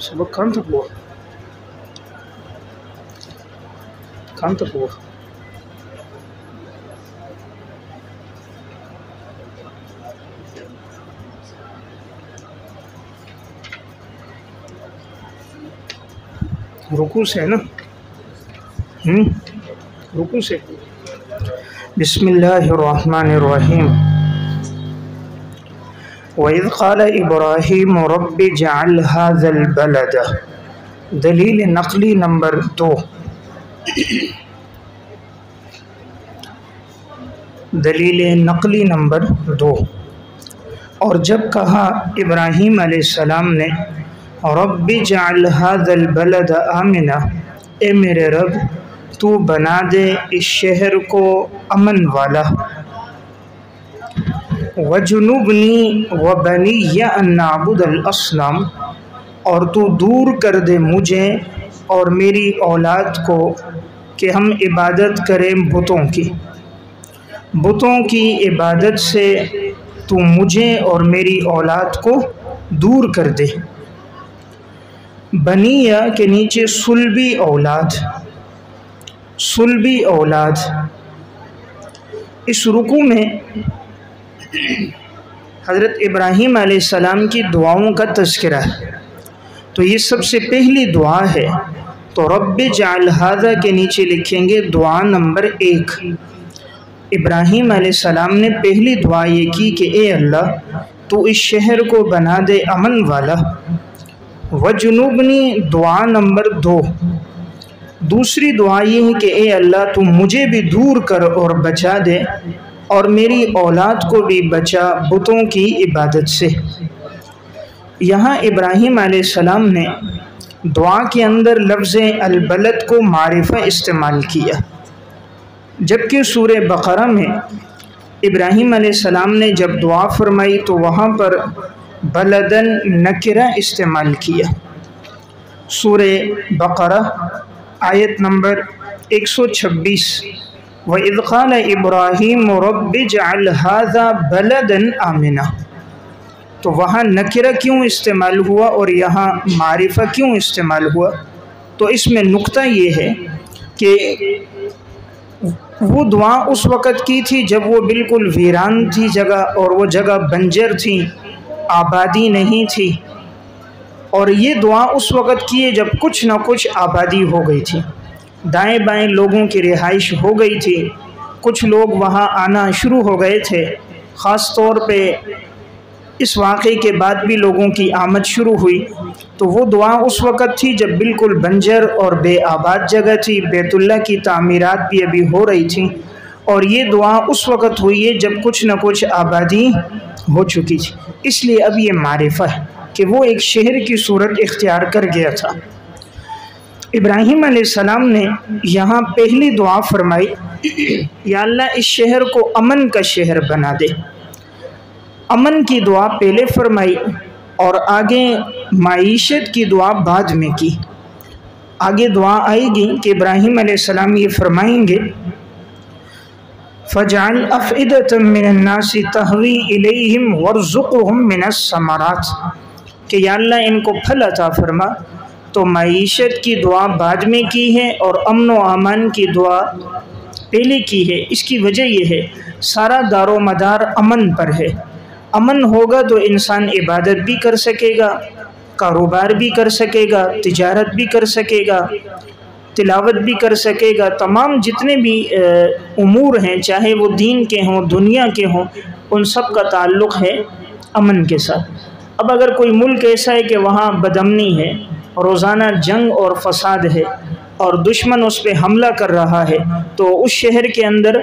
سبق کہاں تک ہوا؟ کہاں تک ہوا؟ رکوع سے ہے نا؟ رکوع سے. بسم اللہ الرحمن الرحیم. وَإِذْ قَالَ إِبْرَاهِيمُ رَبِّ اجْعَلْ هَذَا الْبَلَدَ. دلیل نقلی نمبر 2. دلیل نقلی نمبر 2. اور جب کہا ابراہیم علیہ السلام نے رب اجعل هذا البلد آمنا، اے میرے رب تو بنا دے اس شہر کو امن والا، وجنبنی وبنی ان نعبد الاصنام، اور تو دور کر دے مجھے اور میری اولاد کو کہ ہم عبادت کریں بتوں کی. بتوں کی عبادت سے تو مجھے اور میری اولاد کو دور کر دے. بنیہ کے نیچے صلبی اولاد، صلبی اولاد. اس رکوع میں حضرت ابراہیم علیہ السلام کی دعاؤں کا تذکرہ ہے. تو یہ سب سے پہلی دعا ہے. تو رب اجعل ھذا کے نیچے لکھیں گے دعا نمبر 1. ابراہیم علیہ السلام نے پہلی دعا یہ کی کہ اے اللہ تو اس شہر کو بنا دے امن والا. وجنوبنی دعا نمبر 2. دوسری دعا یہ ہے کہ اے اللہ تو مجھے بھی دور کر اور بچا دے اور میری اولاد کو بھی بچا بتوں کی عبادت سے. یہاں ابراہیم علیہ السلام نے دعا کے اندر لفظ البلد کو معرفہ استعمال کیا، جبکہ سورہ بقرہ میں ابراہیم علیہ السلام نے جب دعا فرمائی تو وہاں پر بلدن نکرہ استعمال کیا. سورہ بقرہ آیت نمبر 126. وَإِذْ قَالَ إِبْرَاهِيمُ رَبِّ اجْعَلْ هَذَا بَلَدًا آمِنًا. تو وہاں نکرہ کیوں استعمال ہوا اور یہاں معرفہ کیوں استعمال ہوا؟ تو اس میں نقطہ یہ ہے کہ وہ دعا اس وقت کی تھی جب وہ بالکل ویران تھی جگہ، اور وہ جگہ بنجر تھی، آبادی نہیں تھی. اور یہ دعا اس وقت کی ہے جب کچھ نہ کچھ آبادی ہو گئی تھی، دائیں بائیں لوگوں کی رہائش ہو گئی تھی، کچھ لوگ وہاں آنا شروع ہو گئے تھے. خاص طور پہ اس واقعے کے بعد بھی لوگوں کی آمد شروع ہوئی. تو وہ دعا اس وقت تھی جب بالکل بنجر اور بے آباد جگہ تھی، بیت اللہ کی تعمیرات بھی ابھی ہو رہی تھیں. اور یہ دعا اس وقت ہوئی ہے جب کچھ نہ کچھ آبادی ہو چکی تھی. اس لیے اب یہ معرفہ ہے کہ وہ ایک شہر کی صورت اختیار کر گیا تھا. ابراہیم علیہ السلام نے یہاں پہلی دعا فرمائی یا اللہ اس شہر کو امن کا شہر بنا دے. امن کی دعا پہلے فرمائی اور آگے معیشت کی دعا بعد میں کی. آگے دعا آئے گی کہ ابراہیم علیہ السلام یہ فرمائیں گے فَجْعَلْ أَفْئِدَةً مِّنَ النَّاسِ تَهْوِي إِلَيْهِمْ وَارْزُقْهُم مِّنَ الثَّمَرَاتِ کہ یا اللہ ان کو پھل عطا فرما. تو معیشت کی دعا بعد میں کی ہے اور امن و امان کی دعا پہلے کی ہے. اس کی وجہ یہ ہے سارا دار و مدار امن پر ہے. امن ہوگا تو انسان عبادت بھی کر سکے گا، کاروبار بھی کر سکے گا، تجارت بھی کر سکے گا، تلاوت بھی کر سکے گا. تمام جتنے بھی امور ہیں چاہے وہ دین کے ہوں دنیا کے ہوں ان سب کا تعلق ہے امن کے ساتھ. اب اگر کوئی ملک ایسا ہے کہ وہاں بدامنی ہے، روزانہ جنگ اور فساد ہے اور دشمن اس پہ حملہ کر رہا ہے، تو اس شہر کے اندر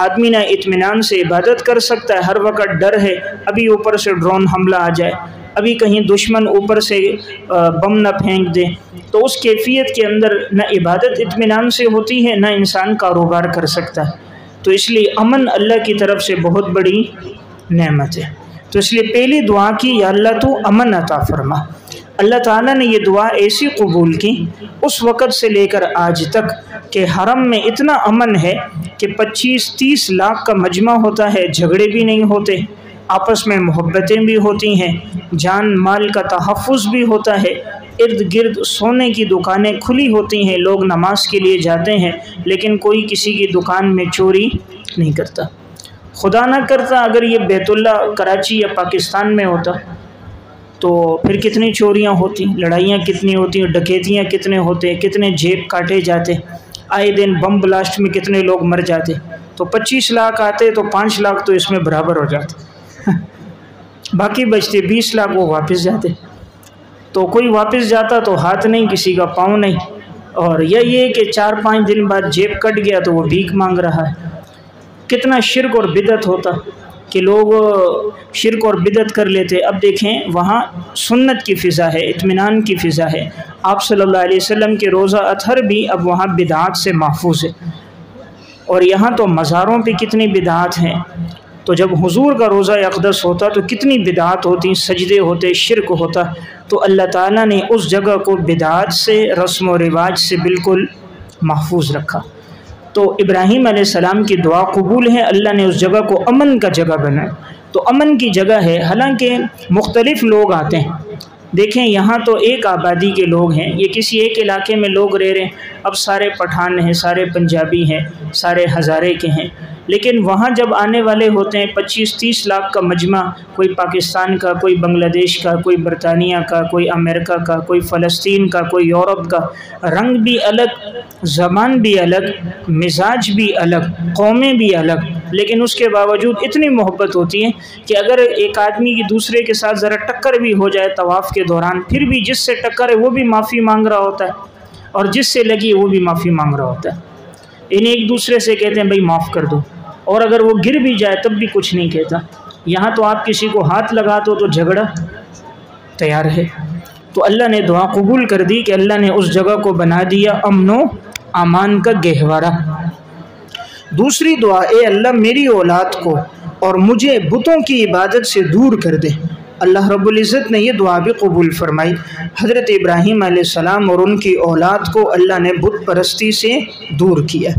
آدمی نہ اطمینان سے عبادت کر سکتا ہے. ہر وقت ڈر ہے ابھی اوپر سے ڈرون حملہ آ جائے، ابھی کہیں دشمن اوپر سے بم نہ پھینک دے. تو اس کیفیت کے اندر نہ عبادت اطمینان سے ہوتی ہے نہ انسان کاروبار کر سکتا ہے. تو اس لیے امن اللہ کی طرف سے بہت بڑی نعمت ہے. تو اس لیے پہلی دعا کی یا اللہ تو امن عطا فرما. اللہ تعالیٰ نے یہ دعا ایسی قبول کی اس وقت سے لے کر آج تک کہ حرم میں اتنا امن ہے کہ 25-30 لاکھ کا مجمع ہوتا ہے، جھگڑے بھی نہیں ہوتے، آپس میں محبتیں بھی ہوتی ہیں، جان مال کا تحفظ بھی ہوتا ہے. ارد گرد سونے کی دکانیں کھلی ہوتی ہیں، لوگ نماز کے لیے جاتے ہیں، لیکن کوئی کسی کی دکان میں چوری نہیں کرتا۔ خدا نہ کرتا اگر یہ بیت اللہ کراچی یا پاکستان میں ہوتا تو پھر کتنی چوریاں ہوتی، لڑائیاں کتنی ہوتی، ڈکیتیاں کتنے ہوتے، کتنے جیب کاٹے جاتے، آئے دن بم بلاسٹ میں کتنے لوگ مر جاتے۔ تو 25 لاکھ آتے تو 5 لاکھ تو اس میں برابر ہو جاتے، باقی بچتے 20 لاکھ وہ واپس جاتے۔ تو کوئی واپس جاتا تو ہاتھ نہیں، کسی کا پاؤں نہیں، اور یہ کہ 4-5 دن بعد جیب کٹ گیا تو وہ بھیک مانگ رہا ہے۔ کتنا شرک اور بدعت ہوتا کہ لوگ شرک اور بدعت کر لیتے۔ اب دیکھیں وہاں سنت کی فضا ہے، اطمینان کی فضا ہے، آپ صلی اللہ علیہ وسلم کے روزہ اطہر بھی اب وہاں بدعات سے محفوظ ہے، اور یہاں تو مزاروں پہ کتنی بدعات ہیں۔ تو جب حضور کا روزہ اقدس ہوتا تو کتنی بدعات ہوتی، سجدے ہوتے، شرک ہوتا، تو اللہ تعالیٰ نے اس جگہ کو بدعات سے، رسم و رواج سے بالکل محفوظ رکھا۔ تو ابراہیم علیہ السلام کی دعا قبول ہے، اللہ نے اس جگہ کو امن کا جگہ بنایا۔ تو امن کی جگہ ہے، حالانکہ مختلف لوگ آتے ہیں۔ دیکھیں یہاں تو ایک آبادی کے لوگ ہیں، یہ کسی ایک علاقے میں لوگ رہ رہے ہیں، اب سارے پٹھان ہیں، سارے پنجابی ہیں، سارے ہزارے کے ہیں، لیکن وہاں جب آنے والے ہوتے ہیں 25-30 لاکھ کا مجمع، کوئی پاکستان کا، کوئی بنگلہ دیش کا، کوئی برطانیہ کا، کوئی امریکہ کا، کوئی فلسطین کا، کوئی یورپ کا، رنگ بھی الگ، زبان بھی الگ، مزاج بھی الگ، قومیں بھی الگ، لیکن اس کے باوجود اتنی محبت ہوتی ہے کہ اگر ایک آدمی کی دوسرے کے ساتھ ذرا ٹکر بھی ہو جائے طواف کے دوران، پھر بھی جس سے ٹکر ہے وہ بھی معافی مانگ رہا ہوتا ہے، اور جس سے لگی وہ بھی معافی مانگ رہا ہوتا ہے۔ انہیں ایک دوسرے سے کہتے ہیں بھائی معاف کر دو، اور اگر وہ گر بھی جائے تب بھی کچھ نہیں کہتا۔ یہاں تو آپ کسی کو ہاتھ لگا دو تو جھگڑا تیار ہے۔ تو اللہ نے دعا قبول کر دی کہ اللہ نے اس جگہ کو بنا دیا امن و امان کا گہوارہ۔ دوسری دعا، اے اللہ میری اولاد کو اور مجھے بتوں کی عبادت سے دور کر دے۔ اللہ رب العزت نے یہ دعا بھی قبول فرمائی۔ حضرت ابراہیم علیہ السلام اور ان کی اولاد کو اللہ نے بت پرستی سے دور کیا۔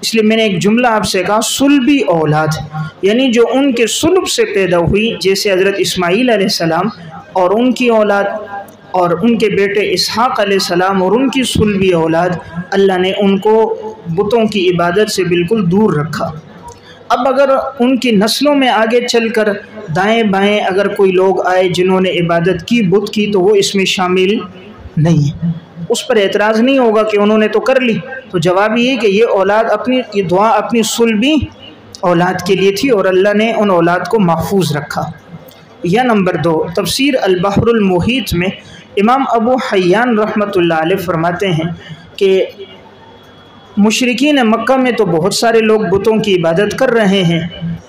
اس لیے میں نے ایک جملہ آپ سے کہا، صلبی اولاد، یعنی جو ان کے صلب سے پیدا ہوئی، جیسے حضرت اسماعیل علیہ السلام اور ان کی اولاد، اور ان کے بیٹے اسحاق علیہ السلام اور ان کی صلبی اولاد، اللہ نے ان کو بتوں کی عبادت سے بالکل دور رکھا۔ اب اگر ان کی نسلوں میں آگے چل کر دائیں بائیں اگر کوئی لوگ آئے جنہوں نے عبادت کی بت کی، تو وہ اس میں شامل نہیں ہے، اس پر اعتراض نہیں ہوگا کہ انہوں نے تو کر لی۔ تو جواب یہ کہ یہ اولاد یہ دعا اپنی صلبی اولاد کے لیے تھی، اور اللہ نے ان اولاد کو محفوظ رکھا۔ یا نمبر 2، تفسیر البحر المحیط میں امام ابو حیان رحمۃ اللہ علیہ فرماتے ہیں کہ مشرکین مکہ میں تو بہت سارے لوگ بتوں کی عبادت کر رہے ہیں،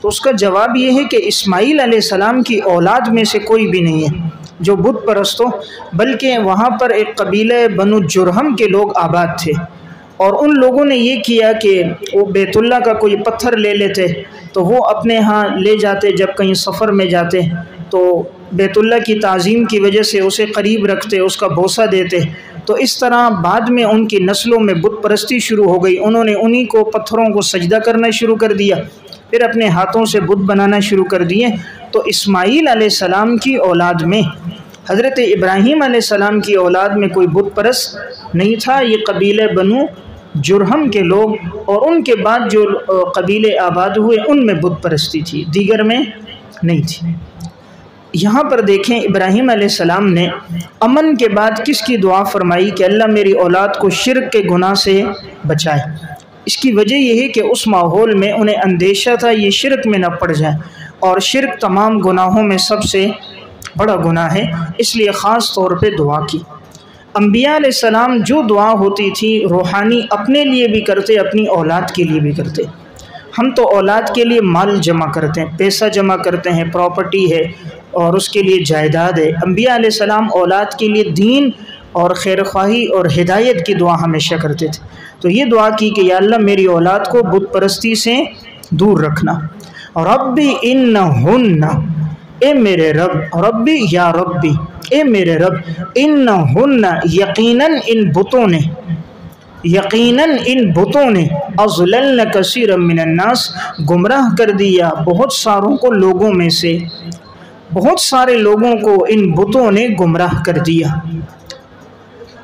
تو اس کا جواب یہ ہے کہ اسماعیل علیہ السلام کی اولاد میں سے کوئی بھی نہیں ہے جو بت پرست ہو، بلکہ وہاں پر ایک قبیلہ بنو جرہم کے لوگ آباد تھے، اور ان لوگوں نے یہ کیا کہ وہ بیت اللہ کا کوئی پتھر لے لیتے تو وہ اپنے ہاں لے جاتے، جب کہیں سفر میں جاتے تو بیت اللہ کی تعظیم کی وجہ سے اسے قریب رکھتے، اس کا بوسہ دیتے۔ تو اس طرح بعد میں ان کی نسلوں میں بت پرستی شروع ہو گئی، انہوں نے انہی کو پتھروں کو سجدہ کرنا شروع کر دیا، پھر اپنے ہاتھوں سے بت بنانا شروع کر دیے۔ تو اسماعیل علیہ السلام کی اولاد میں، حضرت ابراہیم علیہ السلام کی اولاد میں کوئی بت پرست نہیں تھا، یہ قبیلہ بنو جرہم کے لوگ، اور ان کے بعد جو قبیلے آباد ہوئے ان میں بت پرستی تھی، دیگر میں نہیں تھی۔ یہاں پر دیکھیں ابراہیم علیہ السلام نے امن کے بعد کس کی دعا فرمائی کہ اللہ میری اولاد کو شرک کے گناہ سے بچائے۔ اس کی وجہ یہ ہے کہ اس ماحول میں انہیں اندیشہ تھا یہ شرک میں نہ پڑ جائے، اور شرک تمام گناہوں میں سب سے بڑا گناہ ہے، اس لیے خاص طور پہ دعا کی۔ انبیاء علیہ السلام جو دعا ہوتی تھی روحانی اپنے لیے بھی کرتے، اپنی اولاد کے لیے بھی کرتے۔ ہم تو اولاد کے لیے مال جمع کرتے ہیں، پیسہ جمع کرتے ہیں، پراپرٹی ہے اور اس کے لیے جائیداد ہے۔ انبیاء علیہ السلام اولاد کے لیے دین اور خیر خواہی اور ہدایت کی دعا ہمیشہ کرتے تھے۔ تو یہ دعا کی کہ یا اللہ میری اولاد کو بت پرستی سے دور رکھنا۔ ربی انہن، اے میرے رب، ربی یا ربی، اے میرے رب، انہن، یقیناً ان بتوں نے، یقیناً ان بتوں نے، اضللن کثیرا من الناس، گمراہ کر دیا بہت ساروں کو لوگوں میں سے، بہت سارے لوگوں کو ان بتوں نے گمراہ کر دیا۔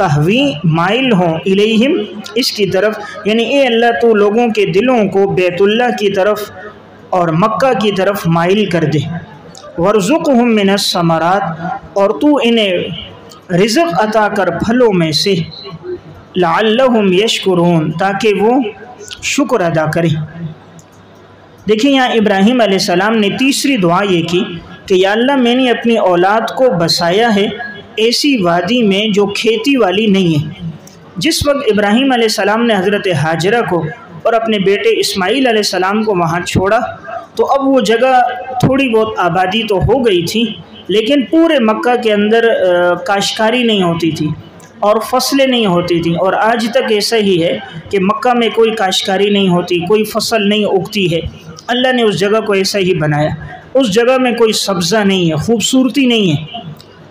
تہوی مائل ہوں الیہم اس کی طرف، یعنی اے اللہ تو لوگوں کے دلوں کو بیت اللہ کی طرف اور مکہ کی طرف مائل کر دے، وارزقہم من الثمرات اور تو انہیں رزق عطا کر پھلوں میں سے، لعلہم یشکرون تاکہ وہ شکر ادا کریں۔ دیکھیں یہاں ابراہیم علیہ السلام نے تیسری دعا یہ کی کہ یا اللہ میں نے اپنی اولاد کو بسایا ہے ایسی وادی میں جو کھیتی والی نہیں ہے۔ جس وقت ابراہیم علیہ السلام نے حضرت ہاجرہ کو اور اپنے بیٹے اسماعیل علیہ السلام کو وہاں چھوڑا تو اب وہ جگہ تھوڑی بہت آبادی تو ہو گئی تھی، لیکن پورے مکہ کے اندر کاشتکاری نہیں ہوتی تھی اور فصلیں نہیں ہوتی تھیں، اور آج تک ایسا ہی ہے کہ مکہ میں کوئی کاشتکاری نہیں ہوتی، کوئی فصل نہیں اگتی ہے۔ اللہ نے اس جگہ کو ایسا ہی بنایا، اس جگہ میں کوئی سبزہ نہیں ہے، خوبصورتی نہیں ہے۔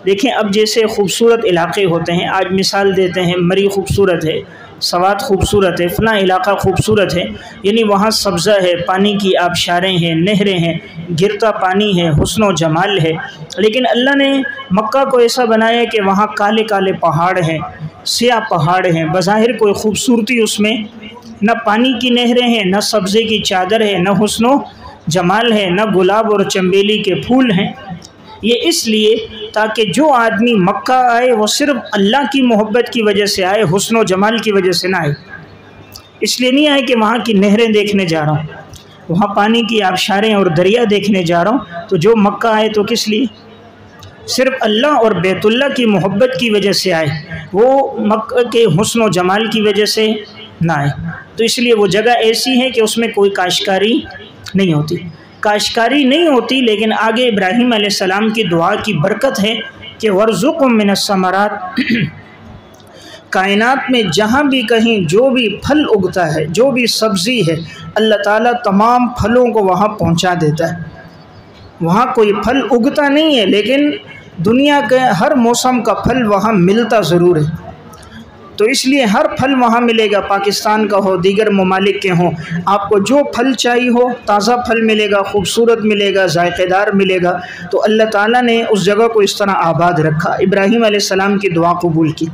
دیکھیں اب جیسے خوبصورت علاقے ہوتے ہیں، آج مثال دیتے ہیں مری خوبصورت ہے، سوات خوبصورت ہے، فلاں علاقہ خوبصورت ہے، یعنی وہاں سبزہ ہے، پانی کی آبشاریں ہیں، نہریں ہیں، گرتا پانی ہے، حسن و جمال ہے۔ لیکن اللہ نے مکہ کو ایسا بنایا کہ وہاں کالے کالے پہاڑ ہیں، سیاہ پہاڑ ہیں، بظاہر کوئی خوبصورتی اس میں نہ، پانی کی نہریں ہیں، نہ سبزے کی چادر ہے، نہ حسن و جمال ہے، نہ گلاب اور چنبیلی کے پھول ہیں۔ یہ اس لیے تاکہ جو آدمی مکہ آئے وہ صرف اللہ کی محبت کی وجہ سے آئے، حسن و جمال کی وجہ سے نہ آئے۔ اس لیے نہیں آئے کہ وہاں کی نہریں دیکھنے جا رہا ہوں، وہاں پانی کی آبشاریں اور دریا دیکھنے جا رہا ہوں۔ تو جو مکہ آئے تو کس لیے؟ صرف اللہ اور بیت اللہ کی محبت کی وجہ سے آئے، وہ مکہ کے حسن و جمال کی وجہ سے نہ آئے۔ تو اس لیے وہ جگہ ایسی ہے کہ اس میں کوئی کاشتکاری نہیں ہوتی، کاشتکاری نہیں ہوتی، لیکن آگے ابراہیم علیہ السلام کی دعا کی برکت ہے کہ وارزقہم من الثمرات، کائنات میں جہاں بھی کہیں جو بھی پھل اگتا ہے، جو بھی سبزی ہے، اللہ تعالیٰ تمام پھلوں کو وہاں پہنچا دیتا ہے۔ وہاں کوئی پھل اگتا نہیں ہے، لیکن دنیا کے ہر موسم کا پھل وہاں ملتا ضرور ہے۔ تو اس لیے ہر پھل وہاں ملے گا، پاکستان کا ہو، دیگر ممالک کے ہوں، آپ کو جو پھل چاہیے ہو تازہ پھل ملے گا، خوبصورت ملے گا، ذائقہ دار ملے گا۔ تو اللہ تعالیٰ نے اس جگہ کو اس طرح آباد رکھا، ابراہیم علیہ السلام کی دعا قبول کی۔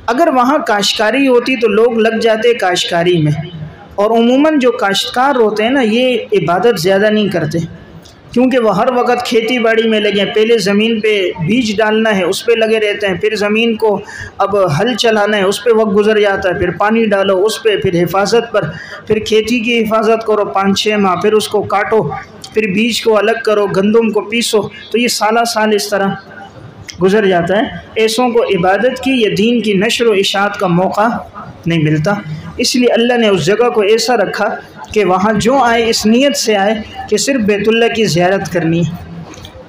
اگر وہاں کاشتکاری ہوتی تو لوگ لگ جاتے کاشتکاری میں، اور عموماً جو کاشتکار ہوتے ہیں نا یہ عبادت زیادہ نہیں کرتے، کیونکہ وہ ہر وقت کھیتی باڑی میں لگے ہیں، پہلے زمین پہ بیج ڈالنا ہے اس پہ لگے رہتے ہیں، پھر زمین کو اب ہل چلانا ہے اس پہ وقت گزر جاتا ہے، پھر پانی ڈالو اس پہ، پھر حفاظت پر، پھر کھیتی کی حفاظت کرو 5-6 ماہ، پھر اس کو کاٹو، پھر بیج کو الگ کرو، گندم کو پیسو، تو یہ سالہ سال اس طرح گزر جاتا ہے۔ ایسوں کو عبادت کی یا دین کی نشر و اشاعت کا موقع نہیں ملتا، اس لیے اللہ نے اس جگہ کو ایسا رکھا کہ وہاں جو آئے اس نیت سے آئے کہ صرف بیت اللہ کی زیارت کرنی ہے۔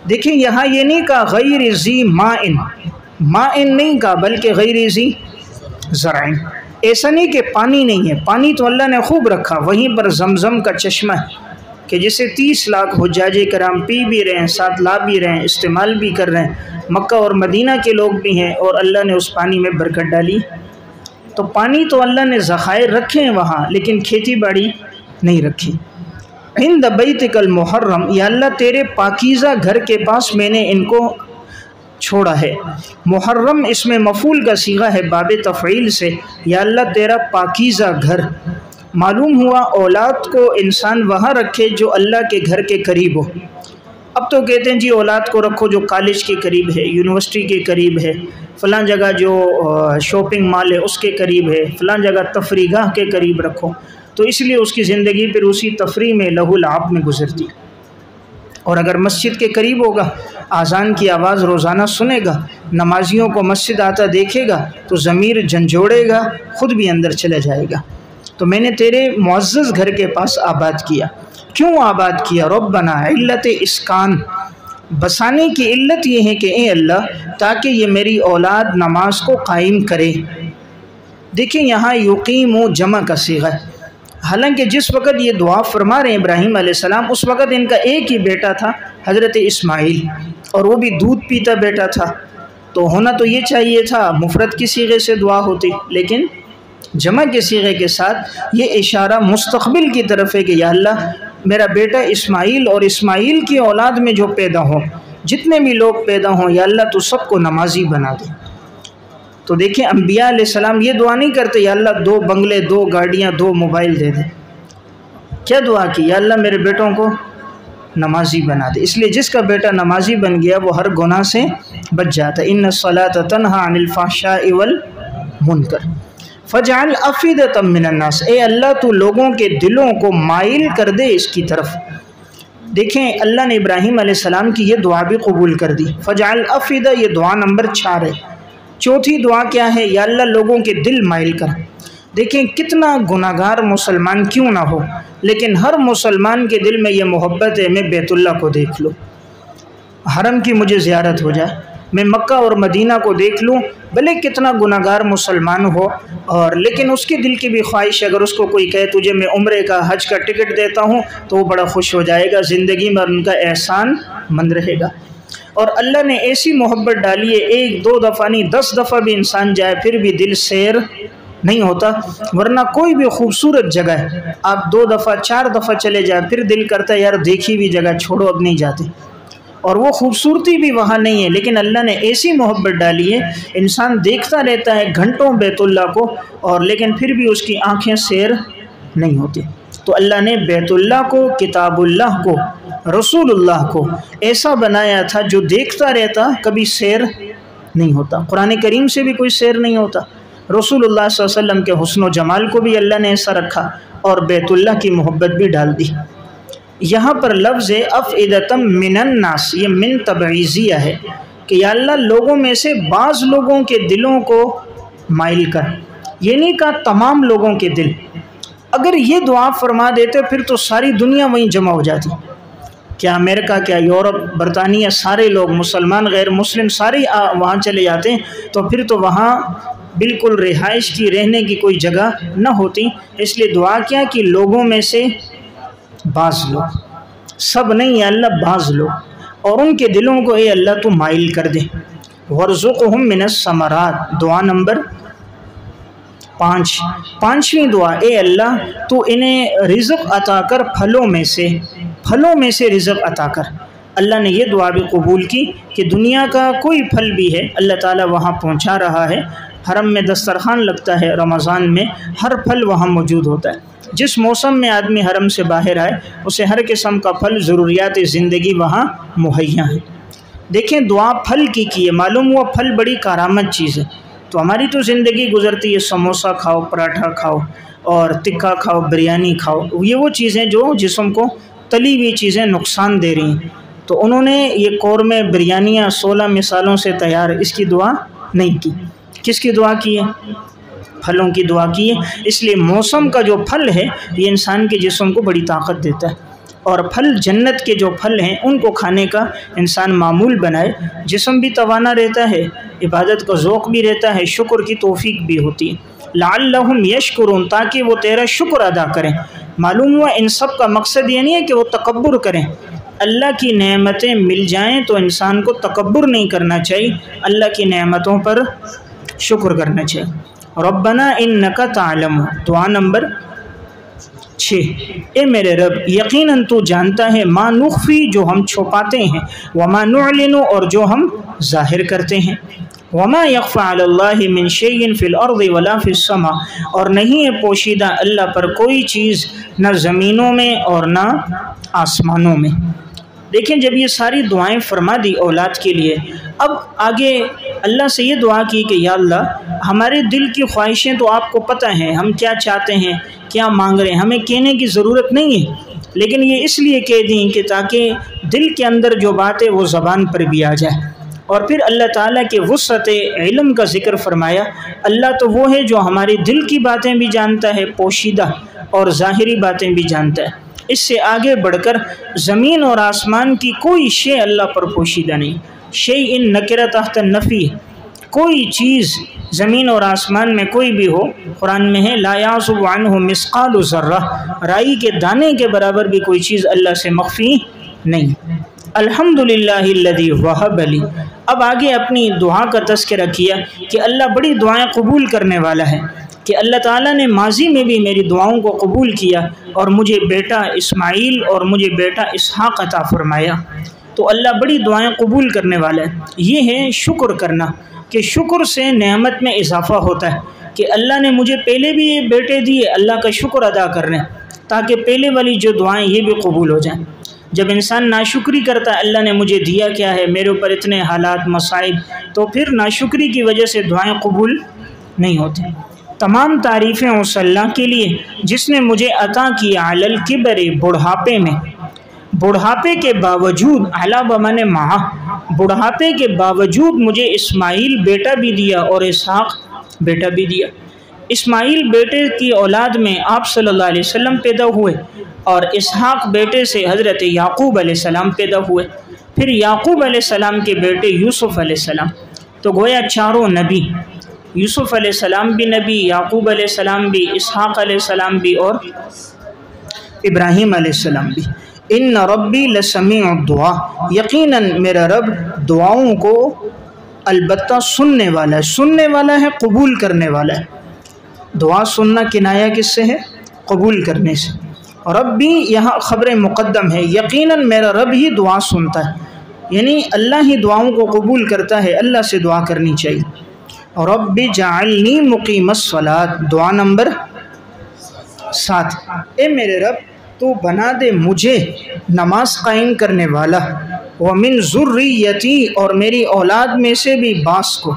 دیکھیں یہاں یہ نہیں کہا غیر ذی مائن نہیں کہا، بلکہ غیر ذی زرعین۔ ایسا نہیں کہ پانی نہیں ہے، پانی تو اللہ نے خوب رکھا، وہیں پر زمزم کا چشمہ ہے کہ جسے 30 لاکھ حجاج کرام پی بھی رہے ہیں، ساتھ لا بھی رہے ہیں، استعمال بھی کر رہے ہیں، مکہ اور مدینہ کے لوگ بھی ہیں، اور اللہ نے اس پانی میں برکت ڈالی۔ تو پانی تو اللہ نے ذخائر رکھے ہیں وہاں، لیکن کھیتی باڑی نہیں رکھی۔ عند بیتک المحرم، یا اللہ تیرے پاکیزہ گھر کے پاس میں نے ان کو چھوڑا ہے۔ محرم اس میں مفعول کا صیغہ ہے باب تفعیل سے، یا اللہ تیرا پاکیزہ گھر۔ معلوم ہوا اولاد کو انسان وہاں رکھے جو اللہ کے گھر کے قریب ہو۔ اب تو کہتے ہیں جی اولاد کو رکھو جو کالج کے قریب ہے، یونیورسٹی کے قریب ہے، فلاں جگہ جو شاپنگ مال ہے اس کے قریب ہے، فلاں جگہ تفریح گاہ کے قریب رکھو، تو اس لیے اس کی زندگی پھر اسی تفریح میں لہو لعب میں گزرتی۔ اور اگر مسجد کے قریب ہوگا، اذان کی آواز روزانہ سنے گا، نمازیوں کو مسجد آتا دیکھے گا، تو ضمیر جھنجھوڑے گا، خود بھی اندر چلے جائے گا۔ تو میں نے تیرے معزز گھر کے پاس آباد کیا۔ کیوں آباد کیا؟ ربنا علت اسکان، بسانے کی علت یہ ہے کہ اے اللہ تاکہ یہ میری اولاد نماز کو قائم کرے۔ دیکھیں یہاں یقیم و جمع کا صیغہ ہے، حالانکہ جس وقت یہ دعا فرما رہے ہیں ابراہیم علیہ السلام اس وقت ان کا ایک ہی بیٹا تھا حضرت اسماعیل، اور وہ بھی دودھ پیتا بیٹا تھا، تو ہونا تو یہ چاہیے تھا مفرد کی صیغے سے دعا ہوتی، لیکن جمع کے صیغے کے ساتھ یہ اشارہ مستقبل کی طرف ہے کہ یا اللہ میرا بیٹا اسماعیل اور اسماعیل کی اولاد میں جو پیدا ہوں، جتنے بھی لوگ پیدا ہوں، یا اللہ تو سب کو نمازی بنا دے۔ تو دیکھیں انبیاء علیہ السلام یہ دعا نہیں کرتے یا اللہ 2 بنگلے 2 گاڑیاں 2 موبائل دے دے. کیا دعا کی؟ یا اللہ میرے بیٹوں کو نمازی بنا دے. اس لیے جس کا بیٹا نمازی بن گیا وہ ہر گناہ سے بچ جاتا ہے. ان الصلاۃ تنہی عن الفحشاء والمنکر فجعل افئدۃ من الناس، اے اللہ تو لوگوں کے دلوں کو مائل کر دے اس کی طرف. دیکھیں اللہ نے ابراہیم علیہ السلام کی یہ دعا بھی قبول کر دی. فجعل افئدہ یہ دعا نمبر 4 ہے. چوتھی دعا کیا ہے؟ یا اللہ لوگوں کے دل مائل کر. دیکھیں کتنا گناہگار مسلمان کیوں نہ ہو، لیکن ہر مسلمان کے دل میں یہ محبت ہے میں بیت اللہ کو دیکھ لوں، حرم کی مجھے زیارت ہو جائے، میں مکہ اور مدینہ کو دیکھ لوں. بھلے کتنا گناہگار مسلمان ہو، اور لیکن اس کے دل کی بھی خواہش اگر اس کو کوئی کہے تجھے میں عمرے کا حج کا ٹکٹ دیتا ہوں تو وہ بڑا خوش ہو جائے گا، زندگی میں ان کا احسان مند رہے گا. اور اللہ نے ایسی محبت ڈالی ہے 1-2 دفعہ نہیں 10 دفعہ بھی انسان جائے پھر بھی دل سیر نہیں ہوتا. ورنہ کوئی بھی خوبصورت جگہ ہے آپ 2 دفعہ 4 دفعہ چلے جائیں پھر دل کرتا ہے یار دیکھی بھی جگہ چھوڑو اب نہیں جاتے، اور وہ خوبصورتی بھی وہاں نہیں ہے. لیکن اللہ نے ایسی محبت ڈالی ہے انسان دیکھتا رہتا ہے گھنٹوں بیت اللہ کو، اور لیکن پھر بھی اس کی آنکھیں سیر نہیں ہوتی. تو اللہ نے بیت اللہ کو، کتاب اللہ کو، رسول اللہ کو ایسا بنایا تھا جو دیکھتا رہتا کبھی سیر نہیں ہوتا. قرآن کریم سے بھی کوئی سیر نہیں ہوتا. رسول اللہ صلی اللہ علیہ وسلم کے حسن و جمال کو بھی اللہ نے ایسا رکھا، اور بیت اللہ کی محبت بھی ڈال دی. یہاں پر لفظ افئدۃ من الناس، یہ من تبعیضیہ ہے کہ یا اللہ لوگوں میں سے بعض لوگوں کے دلوں کو مائل کر. یہ نہیں کہا تمام لوگوں کے دل. اگر یہ دعا فرما دیتے پھر تو ساری دنیا وہیں جمع ہو جاتی. کیا امریکہ، کیا یورپ، برطانیہ، سارے لوگ مسلمان غیر مسلم سارے وہاں چلے جاتے ہیں تو پھر تو وہاں بالکل رہائش کی، رہنے کی کوئی جگہ نہ ہوتی. اس لیے دعا کیا کہ لوگوں میں سے بعض لوگ، سب نہیں یا اللہ بعض لوگ، اور ان کے دلوں کو اے اللہ تو مائل کر دے. وَارْزُقْهُم مِّنَ الثَّمَرَاتِ دعا نمبر 5. 5ویں دعا، اے اللہ تو انہیں رزق عطا کر پھلوں میں سے رزق عطا کر. اللہ نے یہ دعا بھی قبول کی کہ دنیا کا کوئی پھل بھی ہے اللہ تعالیٰ وہاں پہنچا رہا ہے. حرم میں دسترخوان لگتا ہے رمضان میں، ہر پھل وہاں موجود ہوتا ہے. جس موسم میں آدمی حرم سے باہر آئے اسے ہر قسم کا پھل، ضروریات زندگی وہاں مہیا ہے. دیکھیں دعا پھل کی ہے، معلوم ہوا پھل بڑی کارآمد چیز ہے. تو ہماری تو زندگی گزرتی ہے سموسہ کھاؤ، پراٹھا کھاؤ، اور ٹکا کھاؤ، بریانی کھاؤ. یہ وہ چیزیں جو جسم کو تلی ہوئی چیزیں نقصان دے رہی ہیں. تو انہوں نے یہ قورمے، بریانیاں 16 مثالوں سے تیار، اس کی دعا نہیں کی. کس کی دعا کی ہے؟ پھلوں کی دعا کی ہے. اس لیے موسم کا جو پھل ہے یہ انسان کے جسم کو بڑی طاقت دیتا ہے، اور پھل جنت کے جو پھل ہیں ان کو کھانے کا انسان معمول بنائے. جسم بھی توانا رہتا ہے، عبادت کا ذوق بھی رہتا ہے، شکر کی توفیق بھی ہوتی ہے. لعلہم یشکرون تاکہ وہ تیرا شکر ادا کریں. معلوم ہوا ان سب کا مقصد یہ نہیں ہے کہ وہ تکبر کریں. اللہ کی نعمتیں مل جائیں تو انسان کو تکبر نہیں کرنا چاہیے، اللہ کی نعمتوں پر شکر کرنا چاہیے. ربنا انک تعلم دعا نمبر 6، اے میرے رب یقیناً تو جانتا ہے ما نخفی جو ہم چھپاتے ہیں، وما نعلن اور جو ہم ظاہر کرتے ہیں. وما یخفی علی اللہ من شیء فی الارض ولا فی السماء اور نہیں ہے پوشیدہ اللہ پر کوئی چیز نہ زمینوں میں اور نہ آسمانوں میں. دیکھیں جب یہ ساری دعائیں فرما دی اولاد کے لیے، اب آگے اللہ سے یہ دعا کی کہ یا اللہ ہمارے دل کی خواہشیں تو آپ کو پتہ ہیں، ہم کیا چاہتے ہیں، کیا مانگ رہے ہیں، ہمیں کہنے کی ضرورت نہیں ہے، لیکن یہ اس لیے کہہ دیں کہ تاکہ دل کے اندر جو بات ہے وہ زبان پر بھی آ جائے. اور پھر اللہ تعالیٰ کے وسعت علم کا ذکر فرمایا. اللہ تو وہ ہے جو ہماری دل کی باتیں بھی جانتا ہے، پوشیدہ اور ظاہری باتیں بھی جانتا ہے. اس سے آگے بڑھ کر زمین اور آسمان کی کوئی شے اللہ پر پوشیدہ نہیں. شیء نکرہ تحت النفی، کوئی چیز زمین اور آسمان میں کوئی بھی ہو، قرآن میں ہے لا یعزب عنہ مثقال ذرہ، رائی کے دانے کے برابر بھی کوئی چیز اللہ سے مخفی نہیں. الحمدللہ الذی وہب لی. اب آگے اپنی دعا کا تذکرہ کیا کہ اللہ بڑی دعائیں قبول کرنے والا ہے، کہ اللہ تعالیٰ نے ماضی میں بھی میری دعاؤں کو قبول کیا اور مجھے بیٹا اسماعیل اور مجھے بیٹا اسحاق عطا فرمایا. تو اللہ بڑی دعائیں قبول کرنے والا ہے۔ یہ ہے شکر کرنا، کہ شکر سے نعمت میں اضافہ ہوتا ہے، کہ اللہ نے مجھے پہلے بھی یہ بیٹے دیے، اللہ کا شکر ادا کر رہے ہیں تاکہ پہلے والی جو دعائیں یہ بھی قبول ہو جائیں۔ جب انسان ناشکری کرتا ہے، اللہ نے مجھے دیا کیا ہے، میرے اوپر اتنے حالات مصائب، تو پھر ناشکری کی وجہ سے دعائیں قبول نہیں ہوتی۔ تمام تعریفیں اس اللہ کے لیے جس نے مجھے عطا کیا علی الکبر، بڑھاپے میں، بڑھاپے کے باوجود، علی بمانے مع، بڑھاپے کے باوجود مجھے اسماعیل بیٹا بھی دیا اور اسحاق بیٹا بھی دیا۔ اسماعیل بیٹے کی اولاد میں آپ صلی اللہ علیہ وسلم پیدا ہوئے، اور اسحاق بیٹے سے حضرت یعقوب علیہ السلام پیدا ہوئے، پھر یعقوب علیہ السلام کے بیٹے یوسف علیہ السلام۔ تو گویا چاروں نبی، یوسف علیہ السلام بھی نبی، یعقوب علیہ السلام بھی، اسحاق علیہ السلام بھی، اور ابراہیم علیہ السلام بھی۔ ان ربی لسمیع الدعا، یقیناً میرا رب دعاؤں کو البتہ سننے والا ہے، سننے والا ہے، قبول کرنے والا ہے۔ دعا سننا کنایہ کس سے ہے؟ قبول کرنے سے۔ ربی یہاں خبر مقدم ہے، یقیناً میرا رب ہی دعا سنتا ہے، یعنی اللہ ہی دعاؤں کو قبول کرتا ہے، اللہ سے دعا کرنی چاہیے۔ رب جعلنی مقیم الصلاۃ، دعا نمبر 7، اے میرے رب تو بنا دے مجھے نماز قائم کرنے والا، ومن ذریتی، اور میری اولاد میں سے بھی بعض کو،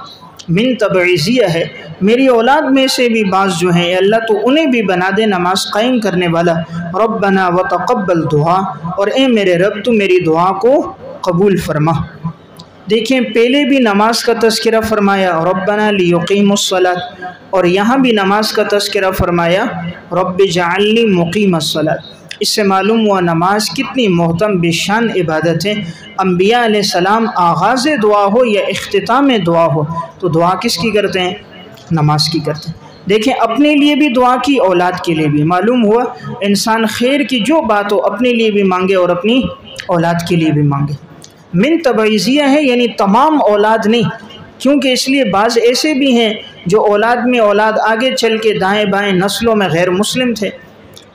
من تبعیضیہ ہے، میری اولاد میں سے بھی بعض جو ہیں اللہ تو انہیں بھی بنا دے نماز قائم کرنے والا۔ ربنا وتقبل دعا، اور اے میرے رب تو میری دعا کو قبول فرما۔ دیکھیں پہلے بھی نماز کا تذکرہ فرمایا ربنا لیقیموا الصلاۃ، اور یہاں بھی نماز کا تذکرہ فرمایا رب جعلنی مقیم الصلاۃ۔ اس سے معلوم ہوا نماز کتنی محترم بشان عبادت ہے۔ انبیاء علیہ السلام آغاز دعا ہو یا اختتام دعا ہو تو دعا کس کی کرتے ہیں؟ نماز کی کرتے ہیں۔ دیکھیں اپنے لیے بھی دعا کی، اولاد کے لیے بھی۔ معلوم ہوا انسان خیر کی جو بات ہو اپنے لیے بھی مانگے اور اپنی اولاد کے لیے بھی مانگے۔ من تبعیضیہ ہے، یعنی تمام اولاد نہیں، کیونکہ اس لیے بعض ایسے بھی ہیں جو اولاد میں اولاد آگے چل کے دائیں بائیں نسلوں میں غیر مسلم تھے،